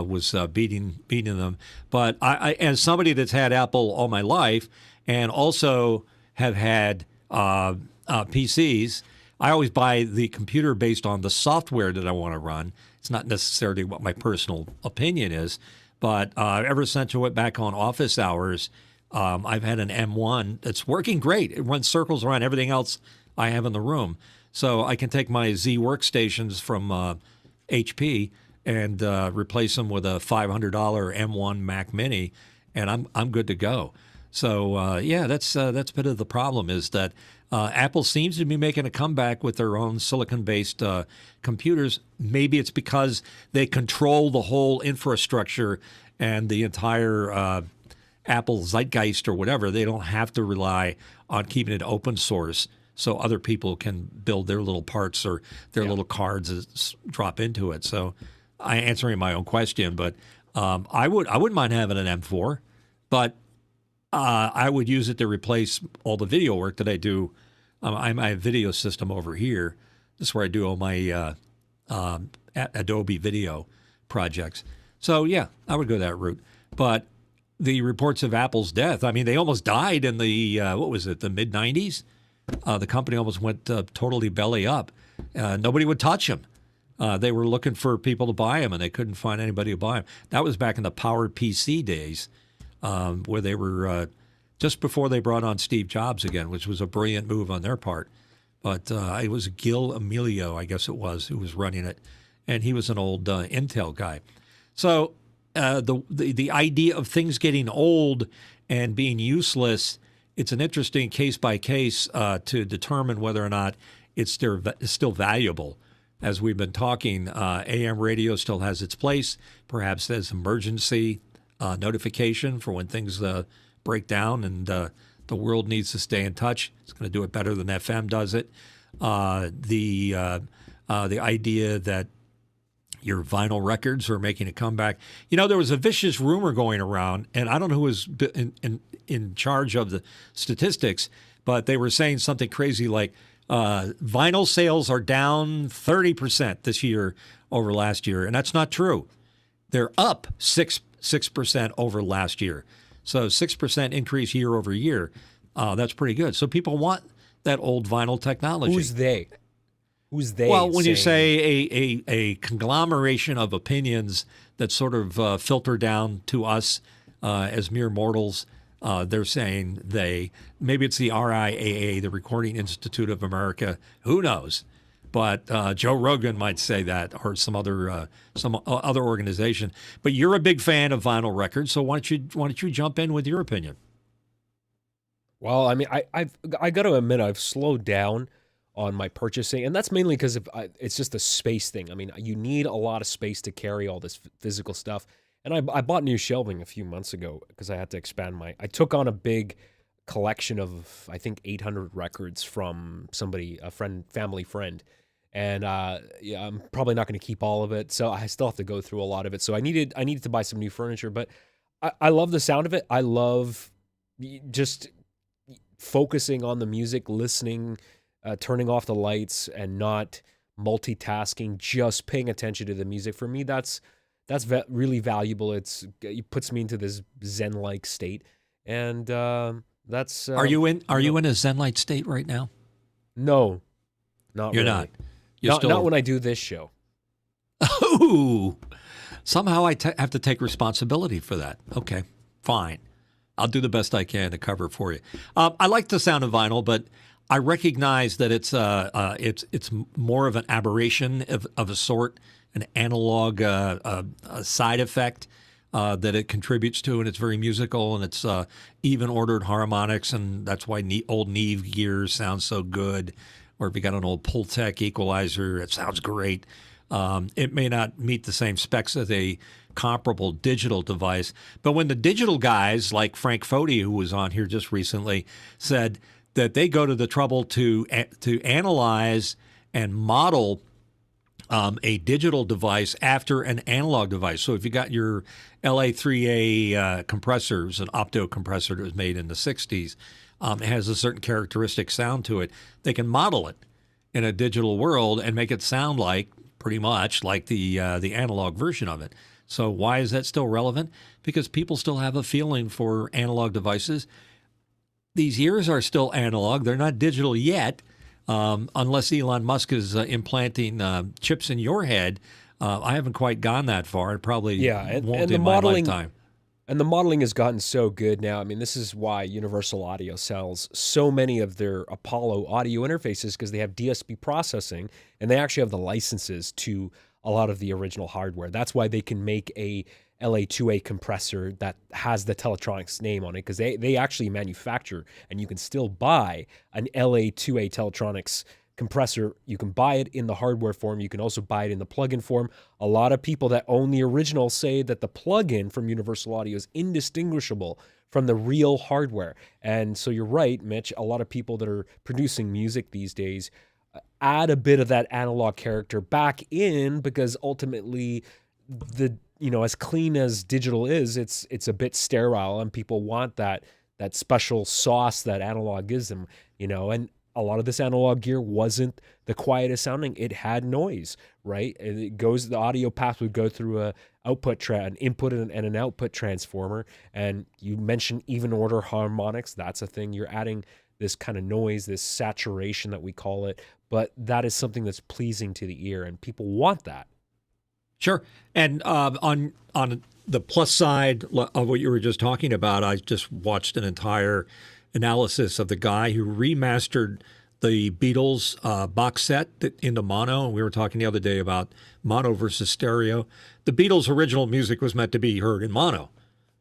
was beating them. But I, as somebody that's had Apple all my life and also have had PCs, I always buy the computer based on the software that I want to run. It's not necessarily what my personal opinion is, but ever since I went back on office hours, I've had an M1 that's working great. It runs circles around everything else I have in the room. So I can take my Z workstations from HP and replace them with a $500 M1 Mac Mini, and I'm good to go. So yeah, that's a bit of the problem is that Apple seems to be making a comeback with their own silicon-based computers. Maybe it's because they control the whole infrastructure and the entire Apple zeitgeist or whatever. They don't have to rely on keeping it open source so other people can build their little parts or their little cards that drop into it. So I'm answering my own question, but I wouldn't mind having an M4, but I would use it to replace all the video work that I do. I have a video system over here. This is where I do all my Adobe video projects. So, yeah, I would go that route. But the reports of Apple's death, I mean, they almost died in the, the mid-'90s? The company almost went totally belly up. Nobody would touch them. They were looking for people to buy them, and they couldn't find anybody to buy them. That was back in the powered PC days. Where they were just before they brought on Steve Jobs again, which was a brilliant move on their part. But it was Gil Amelio, I guess it was, who was running it, and he was an old Intel guy. So the idea of things getting old and being useless, it's an interesting case by case to determine whether or not it's still valuable. As we've been talking, AM radio still has its place, perhaps as emergency notification for when things break down and the world needs to stay in touch. It's going to do it better than FM does it. The idea that your vinyl records are making a comeback. You know, there was a vicious rumor going around, and I don't know who was in charge of the statistics, but they were saying something crazy like vinyl sales are down 30% this year over last year, and that's not true. They're up 6% over last year. So 6% increase year over year. That's pretty good. So people want that old vinyl technology. Who's they? Who's they? Well, when you say a conglomeration of opinions that sort of filter down to us as mere mortals, they're saying they. Maybe it's the RIAA, the Recording Institute of America. Who knows? But Joe Rogan might say that, or some other organization. But you're a big fan of vinyl records, so why don't you jump in with your opinion? Well, I mean, I got to admit I've slowed down on my purchasing, and that's mainly because it's just a space thing. I mean, you need a lot of space to carry all this physical stuff. And I bought new shelving a few months ago because I had to expand I took on a big collection of, I think, 800 records from somebody, family friend. and yeah, I'm probably not going to keep all of it, so I still have to go through a lot of it. So I needed to buy some new furniture, but I love the sound of it. I love just focusing on the music, listening, turning off the lights, and not multitasking, just paying attention to the music. For me, that's really valuable. It puts me into this zen-like state, and that's. Are you in a Zen-like state right now? No, not You're really. not. You're Not when I do this show. Oh, somehow I have to take responsibility for that. Okay, fine. I'll do the best I can to cover for you. I like the sound of vinyl, but I recognize that it's more of an aberration of a sort, an analog a side effect that it contributes to, and it's very musical, and it's even ordered harmonics, and that's why old Neve gear sounds so good. Or if you got an old Pultec equalizer, it sounds great. It may not meet the same specs as a comparable digital device, but when the digital guys like Frank Foti, who was on here just recently, said that they go to the trouble to analyze and model a digital device after an analog device. So if you got your LA3A compressors, an opto compressor that was made in the 60s, it has a certain characteristic sound to it. They can model it in a digital world and make it sound like pretty much like the analog version of it. So why is that still relevant? Because people still have a feeling for analog devices. These ears are still analog. They're not digital yet, unless Elon Musk is implanting chips in your head. I haven't quite gone that far. It probably won't in my lifetime. And the modeling has gotten so good now. I mean, this is why Universal Audio sells so many of their Apollo audio interfaces, because they have DSP processing, and they actually have the licenses to a lot of the original hardware. That's why they can make a LA2A compressor that has the Teletronics name on it, because they actually manufacture, and you can still buy an LA2A Teletronics compressor. You can buy it in the hardware form. You can also buy it in the plug-in form. A lot of people that own the original say that the plug-in from Universal Audio is indistinguishable from the real hardware. And so you're right, Mitch, a lot of people that are producing music these days add a bit of that analog character back in, because ultimately as clean as digital is, it's a bit sterile, and people want that special sauce that analog gives them, and a lot of this analog gear wasn't the quietest sounding. It had noise, right? The audio path would go through an input and an output transformer. And you mentioned even order harmonics. That's a thing. You're adding this kind of noise, this saturation that we call it, but that is something that's pleasing to the ear, and people want that. Sure. And on the plus side of what you were just talking about, I just watched an entire analysis of the guy who remastered the Beatles box set into mono. And we were talking the other day about mono versus stereo. The Beatles' original music was meant to be heard in mono,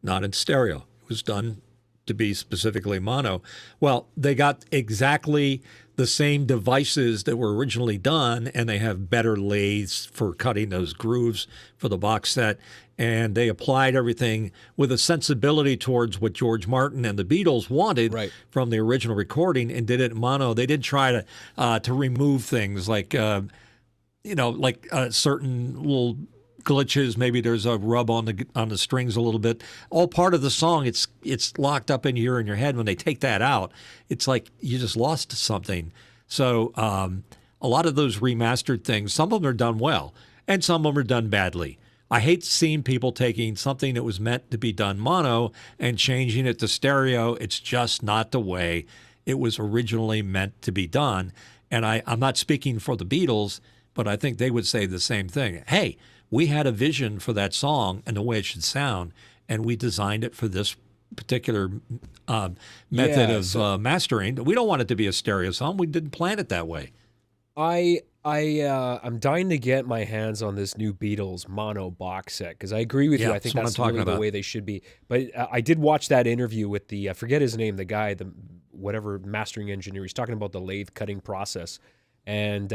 not in stereo. It was done to be specifically mono. Well, they got exactly the same devices that were originally done, and they have better lathes for cutting those grooves for the box set. And they applied everything with a sensibility towards what George Martin and the Beatles wanted from the original recording, and did it in mono. They did try to remove things like certain little glitches. Maybe there's a rub on the strings a little bit. All part of the song. It's locked up in your head. When they take that out, it's like you just lost something. So a lot of those remastered things, some of them are done well, and some of them are done badly. I hate seeing people taking something that was meant to be done mono and changing it to stereo. It's just not the way it was originally meant to be done. And I'm not speaking for the Beatles, but I think they would say the same thing. Hey, we had a vision for that song and the way it should sound, and we designed it for this particular method of mastering. We don't want it to be a stereo song. We didn't plan it that way. I'm dying to get my hands on this new Beatles mono box set, because I agree with you. I think that's really the way they should be. But I did watch that interview with the I forget his name, the guy, the whatever mastering engineer. He's talking about the lathe cutting process, and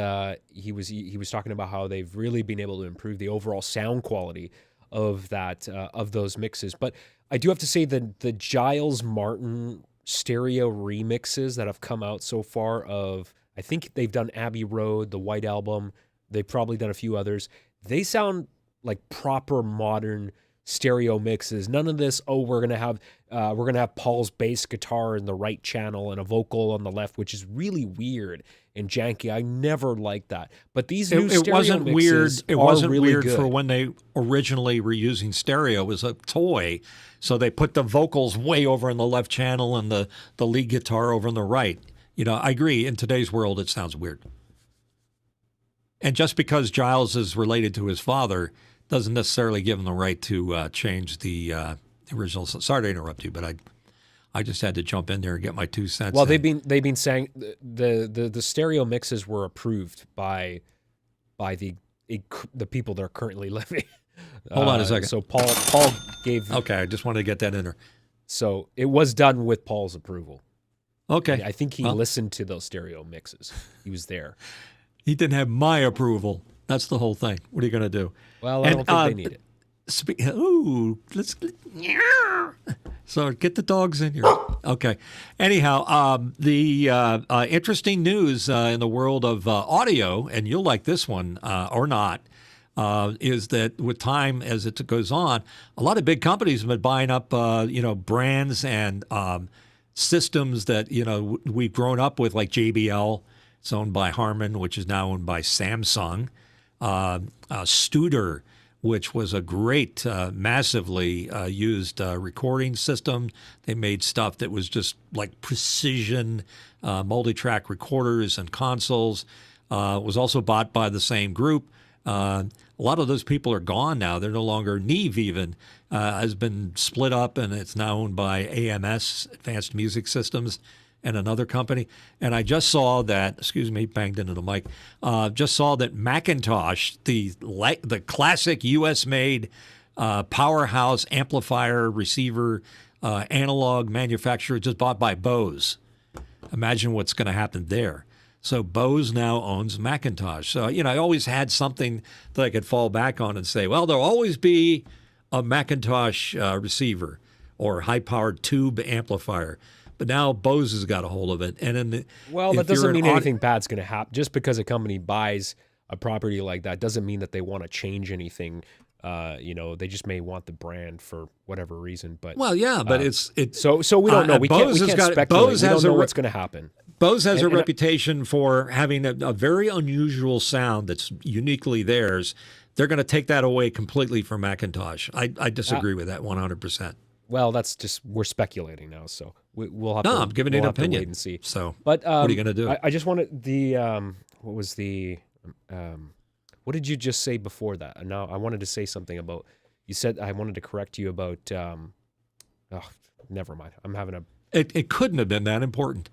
he was talking about how they've really been able to improve the overall sound quality of those mixes. But I do have to say that the Giles Martin stereo remixes that have come out so far of, I think they've done Abbey Road, the White Album. They've probably done a few others. They sound like proper modern stereo mixes. None of this, we're gonna have Paul's bass guitar in the right channel and a vocal on the left, which is really weird and janky. I never liked that. But these new stereo wasn't mixes weird. It are wasn't really weird good. for when they originally were using stereo. It was a toy, so they put the vocals way over in the left channel and the lead guitar over in the right. I agree. In today's world, it sounds weird. And just because Giles is related to his father doesn't necessarily give him the right to change the original. Sorry to interrupt you, but I just had to jump in there and get my 2 cents. Well, in. they've been saying the stereo mixes were approved by the people that are currently living. Hold on a second. So Paul gave. Okay, I just wanted to get that in there. So it was done with Paul's approval. Okay, I think he listened to those stereo mixes. He was there. He didn't have my approval. That's the whole thing. What are you going to do? Well, I don't think they need it. Let's. So get the dogs in here. Okay. Anyhow, the interesting news in the world of audio, and you'll like this one or not, is that with time as it goes on, a lot of big companies have been buying up, brands and systems that we've grown up with, like JBL. It's owned by Harman, which is now owned by Samsung. Studer, which was a great, massively used recording system. They made stuff that was just like precision multi-track recorders and consoles. Was also bought by the same group. A lot of those people are gone now. They're no longer. Neve even has been split up, and it's now owned by AMS, Advanced Music Systems, and another company. And I just saw that, banged into the mic, just saw that Macintosh, the classic U.S.-made powerhouse amplifier, receiver, analog manufacturer, just bought by Bose. Imagine what's going to happen there. So Bose now owns Macintosh. So, I always had something that I could fall back on and say, well, there'll always be a Macintosh receiver or high-powered tube amplifier. But now Bose has got a hold of it. And that doesn't mean anything bad's going to happen. Just because a company buys a property like that doesn't mean that they want to change anything. They just may want the brand for whatever reason. But it's so we don't know. We can't speculate. Bose we has don't know what's going to happen. Bose has a reputation for having a very unusual sound that's uniquely theirs. They're going to take that away completely from Macintosh. I disagree with that 100%. Well, that's just, we're speculating now, so we'll have I'm giving you an opinion. Wait and see. So, but what are you going to do? I just wanted what did you just say before that? And now I wanted to say something about, you said, I wanted to correct you about, never mind. I'm having It couldn't have been that important.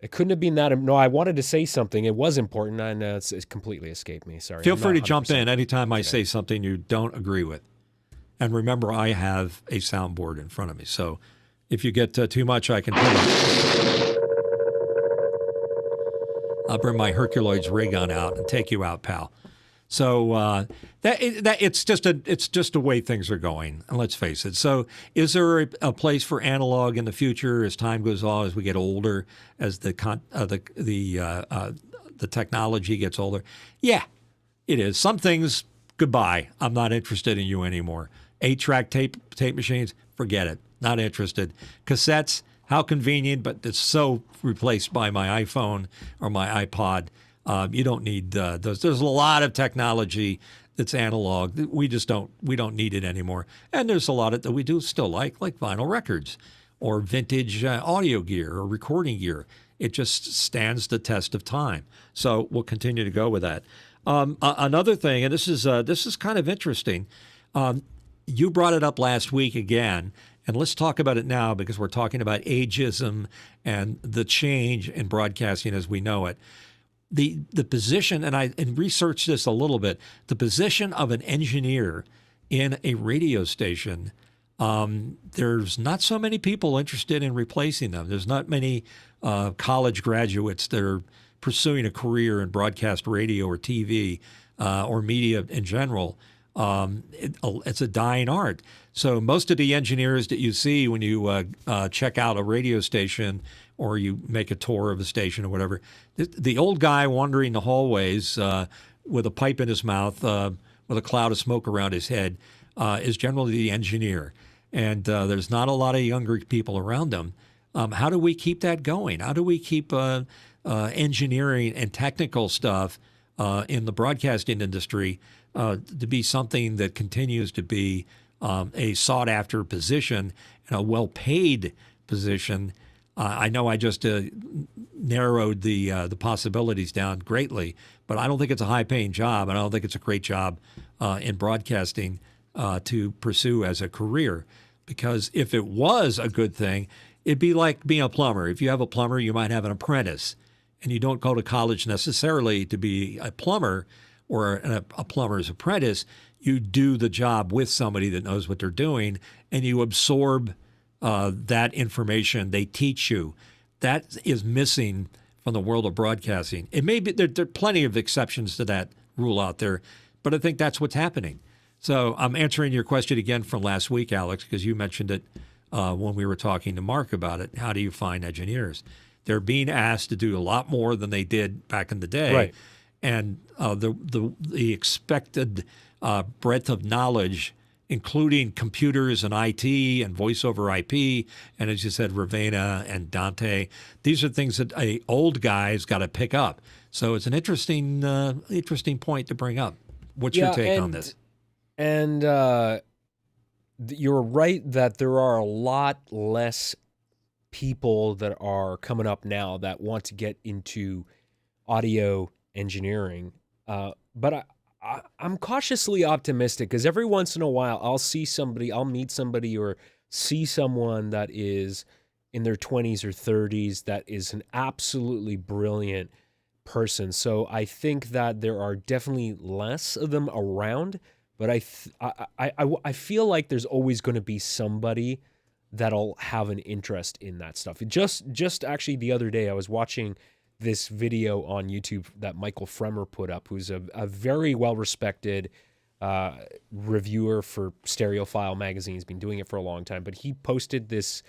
It couldn't have been that. No, I wanted to say something. It was important, and it's completely escaped me. Sorry. Feel free to jump in anytime I say something you don't agree with. And remember, I have a soundboard in front of me. So if you get too much, I can put it. I'll bring my Herculoids ray gun out and take you out, pal. So it's just the way things are going. And let's face it. So is there a place for analog in the future as time goes on, as we get older, as the technology gets older? Yeah, it is. Some things, goodbye. I'm not interested in you anymore. 8-track tape machines, forget it. Not interested. Cassettes, how convenient, but it's so replaced by my iPhone or my iPod. You don't need those. There's a lot of technology that's analog. We don't need it anymore. And there's a lot of that we do still like vinyl records or vintage audio gear or recording gear. It just stands the test of time. So we'll continue to go with that. Another thing, and this is kind of interesting. You brought it up last week again, and let's talk about it now because we're talking about ageism and the change in broadcasting as we know it. The position, and I researched this a little bit, the position of an engineer in a radio station, there's not so many people interested in replacing them. There's not many college graduates that are pursuing a career in broadcast radio or TV or media in general. It's a dying art. So most of the engineers that you see when you check out a radio station or you make a tour of a station or whatever. The old guy wandering the hallways with a pipe in his mouth, with a cloud of smoke around his head, is generally the engineer. And there's not a lot of younger people around them. How do we keep that going? How do we keep engineering and technical stuff in the broadcasting industry to be something that continues to be a sought-after position and a well-paid position? I know I just narrowed the possibilities down greatly, but I don't think it's a high-paying job, and I don't think it's a great job in broadcasting to pursue as a career. Because if it was a good thing, it'd be like being a plumber. If you have a plumber, you might have an apprentice, and you don't go to college necessarily to be a plumber or a plumber's apprentice. You do the job with somebody that knows what they're doing, and you absorb that information they teach you. That is missing from the world of broadcasting. It may be there are plenty of exceptions to that rule out there, but I think that's what's happening. So I'm answering your question again from last week, Alex, because you mentioned it when we were talking to Mark about it. How do you find engineers? They're being asked to do a lot more than they did back in the day, Right. And the expected breadth of knowledge, including computers and IT and voice over IP, and as you said, Ravenna and Dante. These are things that a old guy's got to pick up. So it's an interesting point to bring up. What's your take on this? And you're right that there are a lot less people that are coming up now that want to get into audio engineering. But I'm cautiously optimistic because every once in a while I'll meet somebody or see someone that is in their 20s or 30s that is an absolutely brilliant person. So I think that there are definitely less of them around. But I feel like there's always going to be somebody that'll have an interest in that stuff. Just actually the other day, I was watching this video on YouTube that Michael Fremer put up, who's a very well-respected reviewer for Stereophile magazine. He's been doing it for a long time. But he posted this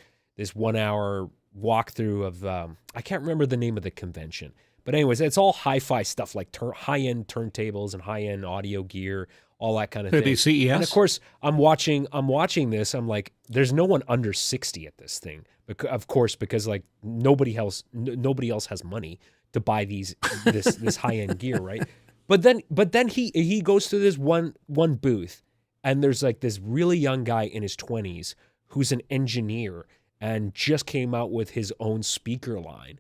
1 hour walkthrough of, I can't remember the name of the convention. But anyways, it's all hi-fi stuff like high-end turntables and high-end audio gear, all that kind of thing. Could be CES. And of course, I'm watching this. I'm like, there's no one under 60 at this thing. Of course, because like nobody else has money to buy this high-end gear, right? But then he goes to this one booth, and there's like this really young guy in his 20s who's an engineer and just came out with his own speaker line.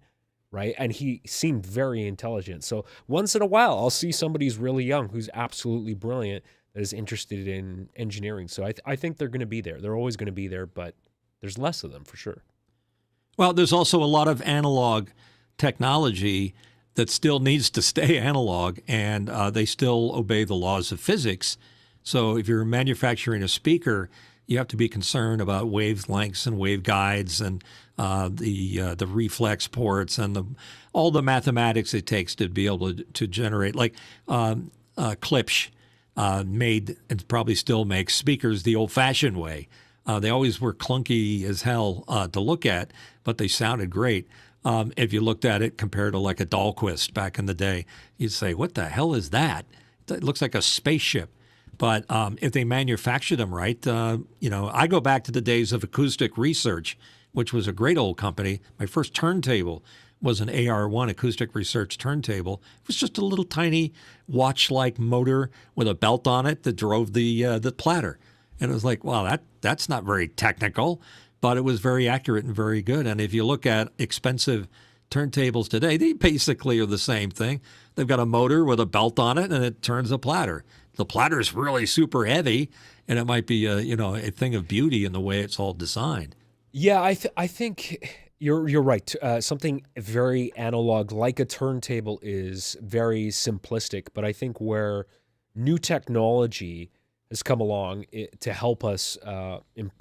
Right. And he seemed very intelligent. So once in a while, I'll see somebody who's really young, who's absolutely brilliant, that is interested in engineering. So I think they're going to be there. They're always going to be there, but there's less of them for sure. Well, there's also a lot of analog technology that still needs to stay analog, and they still obey the laws of physics. So if you're manufacturing a speaker, you have to be concerned about wavelengths and waveguides and the reflex ports and all the mathematics it takes to be able to generate. Like Klipsch made and probably still makes speakers the old-fashioned way. They always were clunky as hell to look at, but they sounded great. If you looked at it compared to like a Dahlquist back in the day, you'd say, what the hell is that? It looks like a spaceship. But if they manufacture them right, I go back to the days of Acoustic Research, which was a great old company. My first turntable was an AR1 Acoustic Research turntable. It was just a little tiny watch-like motor with a belt on it that drove the platter. And it was like, wow, that's not very technical, but it was very accurate and very good. And if you look at expensive turntables today, they basically are the same thing. They've got a motor with a belt on it, and it turns a platter. The platter is really super heavy, and it might be a thing of beauty in the way it's all designed. Yeah, I think you're right. Something very analog, like a turntable, is very simplistic. But I think where new technology has come along to help us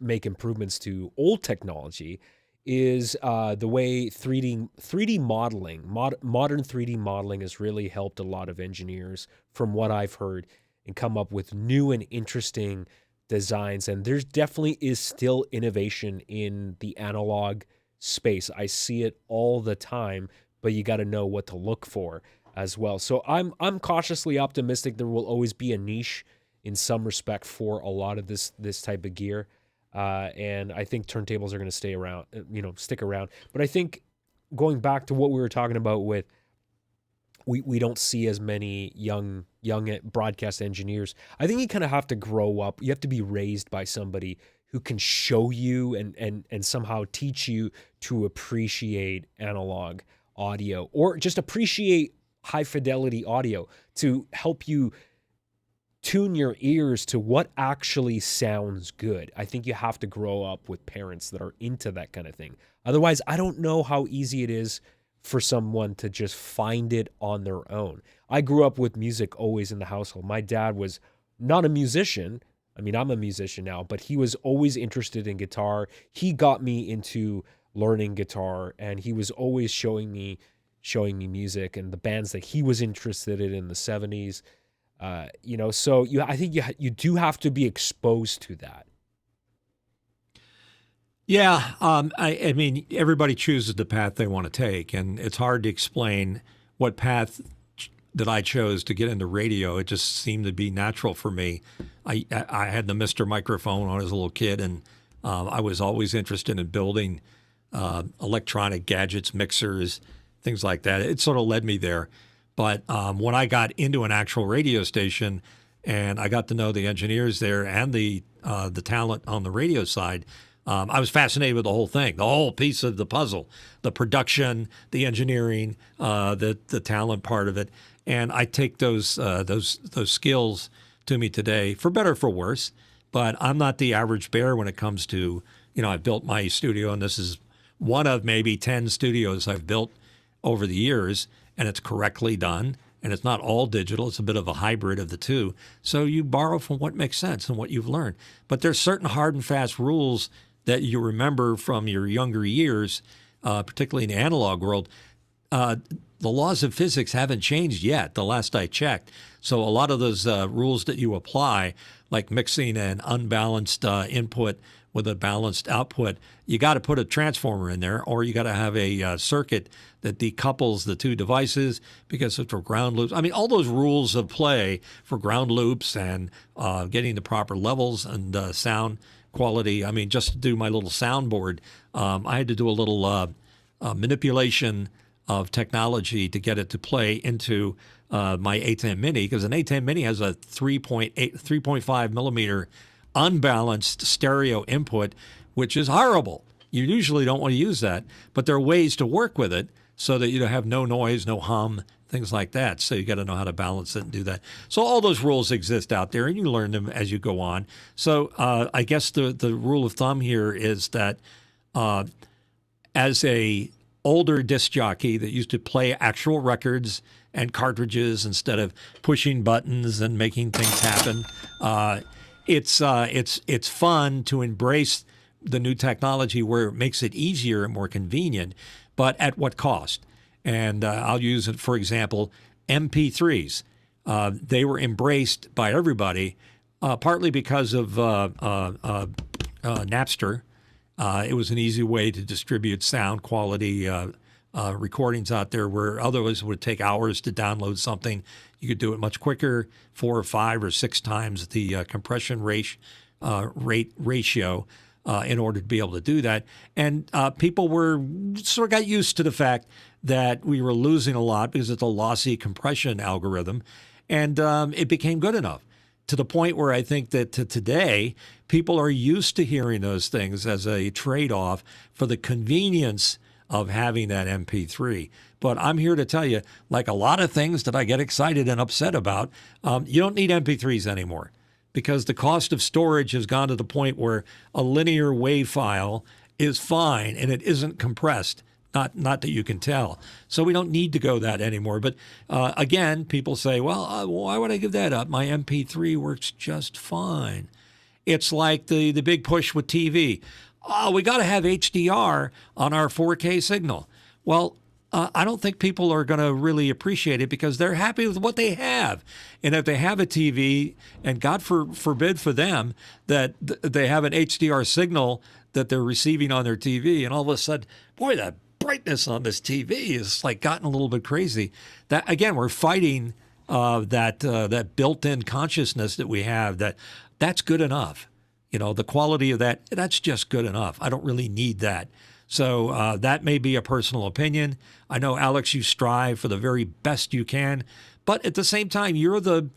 make improvements to old technology is the way 3D modeling, modern 3D modeling has really helped a lot of engineers, from what I've heard, and come up with new and interesting designs. And there's definitely is still innovation in the analog space. I see it all the time, but you got to know what to look for as well. So I'm cautiously optimistic there will always be a niche in some respect for a lot of this type of gear. And I think turntables are going to stick around. But I think going back to what we were talking about with, we don't see as many young broadcast engineers. I think you kind of have to grow up. You have to be raised by somebody who can show you and somehow teach you to appreciate analog audio, or just appreciate high fidelity audio, to help you tune your ears to what actually sounds good. I think you have to grow up with parents that are into that kind of thing. Otherwise, I don't know how easy it is for someone to just find it on their own. I grew up with music always in the household. My dad was not a musician. I mean, I'm a musician now, but he was always interested in guitar. He got me into learning guitar, and he was always showing me music and the bands that he was interested in the 70s. So I think you do have to be exposed to that. Yeah, I mean, everybody chooses the path they want to take, and it's hard to explain what path that I chose to get into radio. It just seemed to be natural for me. I had the Mr. Microphone when I was a little kid, and I was always interested in building electronic gadgets, mixers, things like that. It sort of led me there. But when I got into an actual radio station and I got to know the engineers there and the talent on the radio side, I was fascinated with the whole thing, the whole piece of the puzzle, the production, the engineering, the talent part of it. And I take those skills to me today, for better or for worse. But I'm not the average bear when it comes to, I built my studio, and this is one of maybe 10 studios I've built over the years, and it's correctly done. And it's not all digital. It's a bit of a hybrid of the two. So you borrow from what makes sense and what you've learned. But there's certain hard and fast rules that you remember from your younger years, particularly in the analog world. The laws of physics haven't changed yet, the last I checked. So a lot of those rules that you apply, like mixing an unbalanced input with a balanced output, you got to put a transformer in there, or you got to have a circuit that decouples the two devices because it's for ground loops. I mean, all those rules of play for ground loops and getting the proper levels and sound quality. I mean, just to do my little soundboard, I had to do a little manipulation of technology to get it to play into my A10 Mini, because an A10 Mini has a 3.5 millimeter unbalanced stereo input, which is horrible. You usually don't want to use that, but there are ways to work with it so that you have no noise, no hum, things like that. So you got to know how to balance it and do that. So all those rules exist out there, and you learn them as you go on. So I guess the rule of thumb here is that as a older disc jockey that used to play actual records and cartridges instead of pushing buttons and making things happen, it's fun to embrace the new technology where it makes it easier and more convenient, but at what cost? And I'll use it, for example, MP3s. They were embraced by everybody, partly because of Napster. It was an easy way to distribute sound quality recordings out there where otherwise it would take hours to download something. You could do it much quicker, 4 or 5 or 6 times the compression rate ratio in order to be able to do that. And people sort of got used to the fact that we were losing a lot because it's a lossy compression algorithm, and it became good enough to the point where I think that today people are used to hearing those things as a trade-off for the convenience of having that MP3. But I'm here to tell you, like a lot of things that I get excited and upset about, you don't need MP3s anymore because the cost of storage has gone to the point where a linear WAV file is fine and it isn't compressed. Not that you can tell. So we don't need to go that anymore. But again, people say, well, why would I give that up? My MP3 works just fine. It's like the big push with TV. Oh, we got to have HDR on our 4K signal. Well, I don't think people are going to really appreciate it because they're happy with what they have. And if they have a TV, and God forbid for them that they have an HDR signal that they're receiving on their TV, and all of a sudden, boy, that brightness on this TV is like gotten a little bit crazy. That again, we're fighting that built-in consciousness that we have. That's good enough. The quality of that's just good enough. I don't really need that. So that may be a personal opinion. I know, Alex, you strive for the very best you can, but at the same time, you're the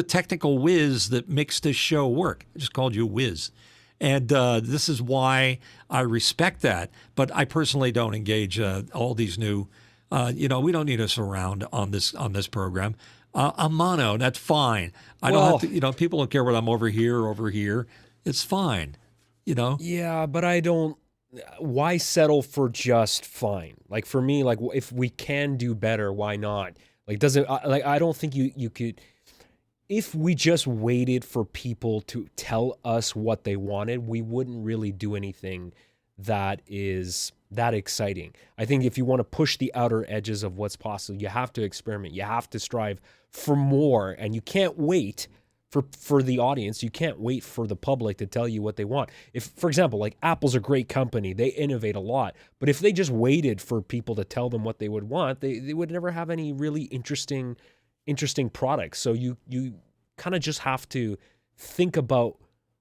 technical whiz that makes this show work. I just called you whiz. And this is why I respect that. But I personally don't engage all these new, we don't need a surround on this program. I'm mono, that's fine. I don't have to, people don't care whether I'm over here or over here. It's fine, Yeah, but I don't. Why settle for just fine? Like for me, like if we can do better, why not? Like I don't think you could. If we just waited for people to tell us what they wanted, we wouldn't really do anything that is that exciting. I think if you want to push the outer edges of what's possible, you have to experiment. You have to strive for more, and you can't wait for the audience. You can't wait for the public to tell you what they want. If, for example, like Apple's a great company, they innovate a lot, but if they just waited for people to tell them what they would want, they would never have any really interesting products. So you kind of just have to think about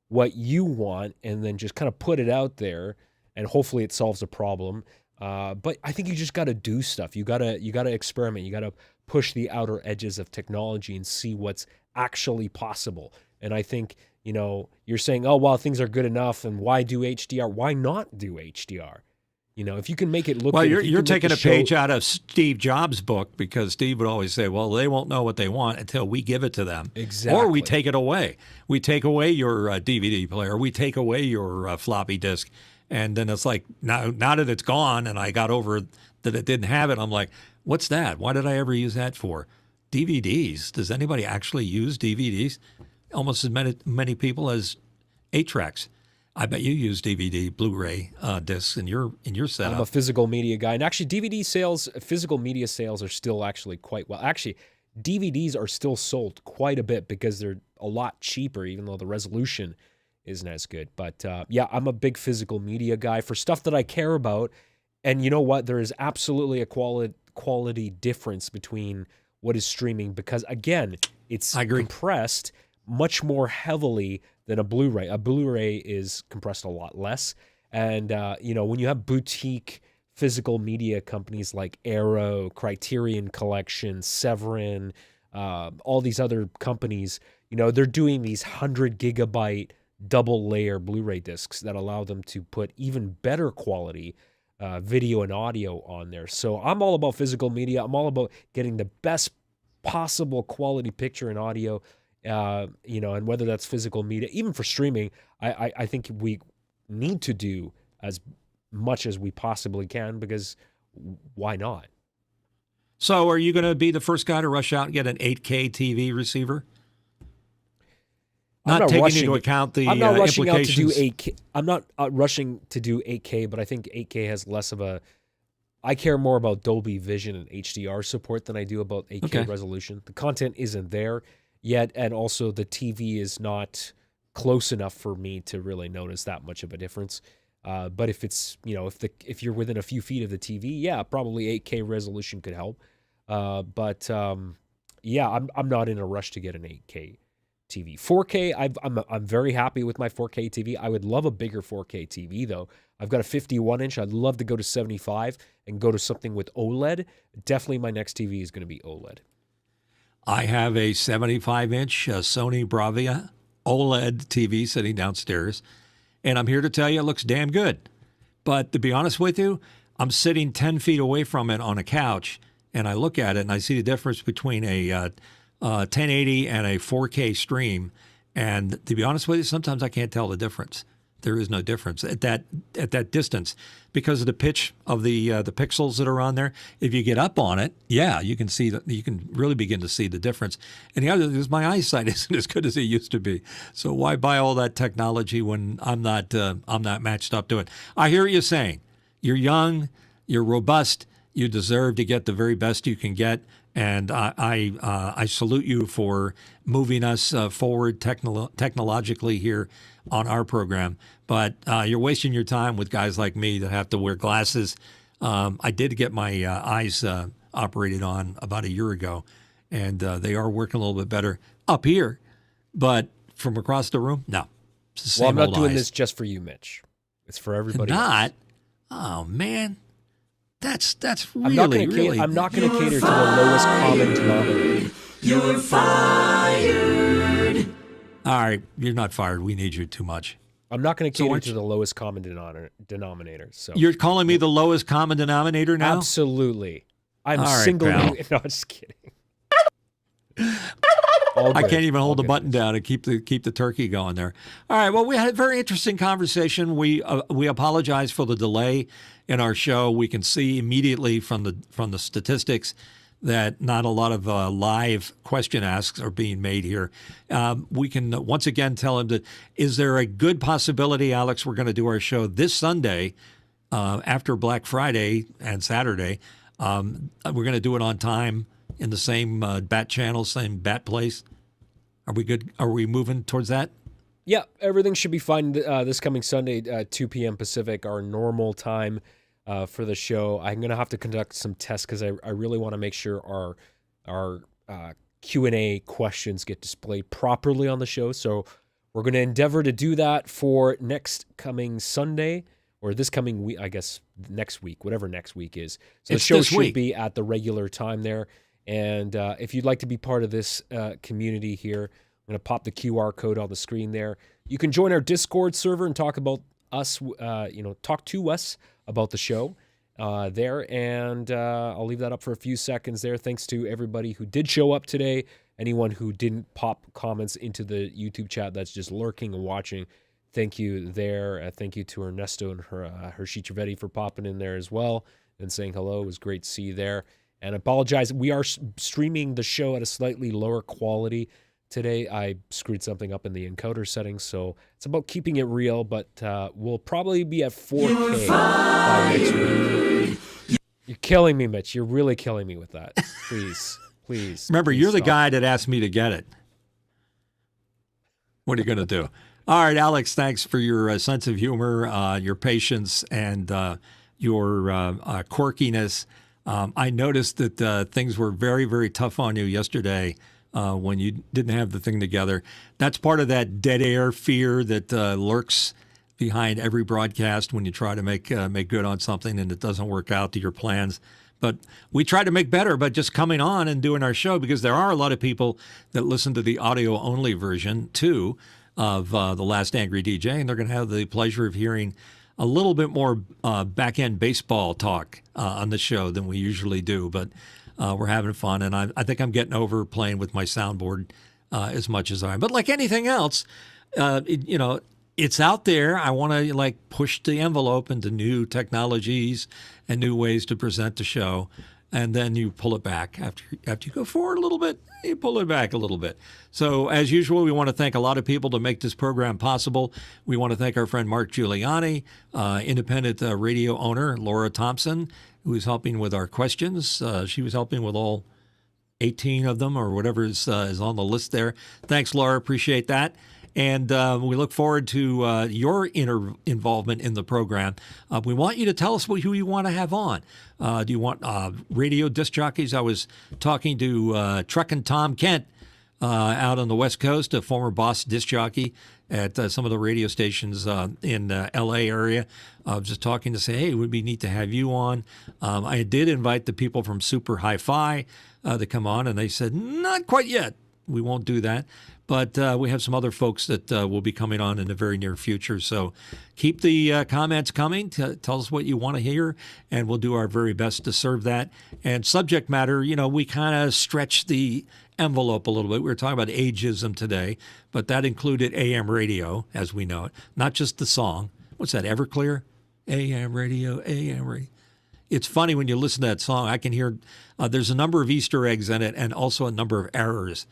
what you want and then just kind of put it out there, and hopefully it solves a problem. But I think you just got to do stuff. You got to experiment. You got to push the outer edges of technology and see what's actually possible. And I think, you're saying, oh, well, things are good enough, and why do HDR? Why not do HDR? If you can make it look well, good, you're taking a page out of Steve Jobs' book, because Steve would always say, well, they won't know what they want until we give it to them. Exactly. Or we take it away. We take away your DVD player. We take away your floppy disk. And then it's like, now that it's gone and I got over that it didn't have it, I'm like, what's that? Why did I ever use that for? DVDs. Does anybody actually use DVDs? Almost as many people as 8-tracks. I bet you use DVD, Blu-ray discs in your setup. I'm a physical media guy, and actually DVD sales, physical media sales are still actually quite well. Actually, DVDs are still sold quite a bit because they're a lot cheaper, even though the resolution isn't as good. But yeah, I'm a big physical media guy for stuff that I care about. And you know what? There is absolutely a quality difference between what is streaming, because again, it's compressed much more heavily than a Blu-ray. A Blu-ray is compressed a lot less. And, when you have boutique physical media companies like Arrow, Criterion Collection, Severin, all these other companies, they're doing these 100 gigabyte double layer Blu-ray discs that allow them to put even better quality video and audio on there. So I'm all about physical media. I'm all about getting the best possible quality picture and audio, and whether that's physical media, even for streaming, I think we need to do as much as we possibly can, because why not? So are you going to be the first guy to rush out and get an 8K TV receiver? Not taking into account the I'm not rushing implications. out to do 8K. I'm not rushing to do 8K, but I think 8K has less of a. I care more about Dolby Vision and HDR support than I do about 8K resolution. The content isn't there yet, and also the TV is not close enough for me to really notice that much of a difference. But if it's, if you're within a few feet of the TV, yeah, probably 8K resolution could help. But yeah, I'm not in a rush to get an 8K TV. 4K, I'm very happy with my 4K TV. I would love a bigger 4K TV though. I've got a 51-inch. I'd love to go to 75 and go to something with OLED. Definitely my next TV is going to be OLED. I have a 75-inch Sony Bravia OLED TV sitting downstairs, and I'm here to tell you it looks damn good. But to be honest with you, I'm sitting 10 feet away from it on a couch, and I look at it, and I see the difference between a 1080 and a 4K stream. And to be honest with you, sometimes I can't tell the difference. There is no difference at that distance because of the pitch of the pixels that are on there. If you get up on it, yeah, you can see that. You can really begin to see the difference. And the other is my eyesight isn't as good as it used to be. So why buy all that technology when I'm not matched up to it? I hear what you're saying. You're young, you're robust, you deserve to get the very best you can get, And I salute you for moving us forward technologically here on our program. But you're wasting your time with guys like me that have to wear glasses. I did get my eyes operated on about a year ago, and they are working a little bit better up here. But from across the room, no. It's the same Well, I'm not old doing eyes. this just for you, Mitch. It's for everybody Not? else. Oh, man. That's I'm not really, going really. to cater to the lowest common denominator. You're fired. All right, you're not fired. We need you too much. I'm not going to So cater aren't to you- the lowest common denominator. So You're calling me the lowest common denominator now? absolutely, I'm All right, singling. pal. No, I'm just kidding. All I good. can't even All hold the good, button Mitch. down and keep the turkey going there. All right. Well, we had a very interesting conversation. We apologize for the delay in our show. We can see immediately from the statistics that not a lot of live question asks are being made here. We can once again tell him that is there a good possibility, Alex, we're going to do our show this Sunday after Black Friday and Saturday. We're going to do it on time in the same bat channel, same bat place. Are we good? Are we moving towards that? Yeah, everything should be fine this coming Sunday, 2 p.m. Pacific, our normal time for the show. I'm going to have to conduct some tests because I really want to make sure our Q&A questions get displayed properly on the show. So we're going to endeavor to do that for next coming Sunday, or this coming week, I guess next week, whatever next week is. So It's the show this should week. be at the regular time there. And if you'd like to be part of this community here, I'm going to pop the QR code on the screen there. You can join our Discord server and talk about us, talk to us about the show there. And I'll leave that up for a few seconds there. Thanks to everybody who did show up today. Anyone who didn't pop comments into the YouTube chat that's just lurking and watching, thank you there. Thank you to Ernesto and Hershey Trevetti for popping in there as well and saying hello. It was great to see you there. And I apologize. We are streaming the show at a slightly lower quality today. I screwed something up in the encoder settings, so it's about keeping it real, but we'll probably be at 4K by next week. You're killing me, Mitch. You're really killing me with that. Please. Remember, please you're the stop. guy that asked me to get it. What are you going to do? All right, Alex, thanks for your sense of humor, your patience, and your quirkiness. I noticed that things were very, very tough on you yesterday when you didn't have the thing together. That's part of that dead air fear that lurks behind every broadcast when you try to make good on something and it doesn't work out to your plans. But we try to make better by just coming on and doing our show, because there are a lot of people that listen to the audio-only version, too, of The Last Angry DJ, and they're going to have the pleasure of hearing a little bit more back-end baseball talk on the show than we usually do. But we're having fun, and I think I'm getting over playing with my soundboard as much as I am. But like anything else, it's out there. I want to push the envelope into new technologies and new ways to present the show, and then you pull it back after you go forward a little bit. You pull it back a little bit. So as usual, we want to thank a lot of people to make this program possible. We want to thank our friend Mark Giuliani, independent radio owner Laura Thompson, who is helping with our questions. She was helping with all 18 of them or whatever is on the list there. Thanks, Laura. Appreciate that. And we look forward to your involvement in the program. We want you to tell us who you want to have on. Do you want radio disc jockeys? I was talking to Truckin' Tom Kent out on the West Coast, a former boss disc jockey at some of the radio stations in the L.A. area. I was just talking to say, hey, it would be neat to have you on. I did invite the people from Super Hi-Fi to come on, and they said, not quite yet. We won't do that. But we have some other folks that will be coming on in the very near future. So keep the comments coming. Tell us what you want to hear, and we'll do our very best to serve that. And subject matter, we kind of stretch the envelope a little bit. We were talking about ageism today, but that included AM radio, as we know it, not just the song. What's that, Everclear? AM radio, AM radio. It's funny when you listen to that song, I can hear there's a number of Easter eggs in it and also a number of errors.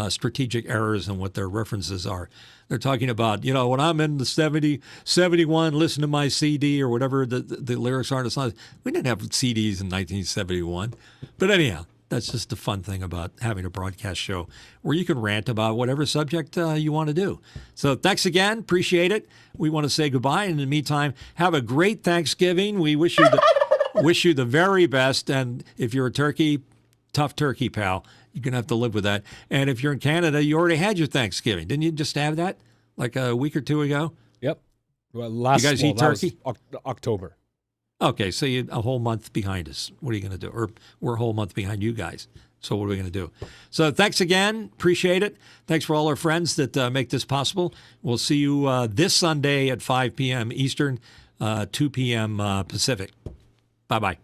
Strategic errors and what their references are. They're talking about, when I'm in the 71, listen to my CD or whatever the lyrics are in the song. We didn't have CDs in 1971. But anyhow, That's just the fun thing about having a broadcast show where you can rant about whatever subject you want to do. So thanks again. Appreciate it. We want to say goodbye. And in the meantime, have a great Thanksgiving. We wish you the very best. And if you're a turkey, tough turkey, pal. You're going to have to live with that. And if you're in Canada, you already had your Thanksgiving. Didn't you just have that like a week or two ago? Yep. Well, you guys eat turkey? October. Okay, so you're a whole month behind us. What are you going to do? Or we're a whole month behind you guys. So what are we going to do? So thanks again. Appreciate it. Thanks for all our friends that make this possible. We'll see you this Sunday at 5 p.m. Eastern, 2 p.m. Pacific. Bye-bye.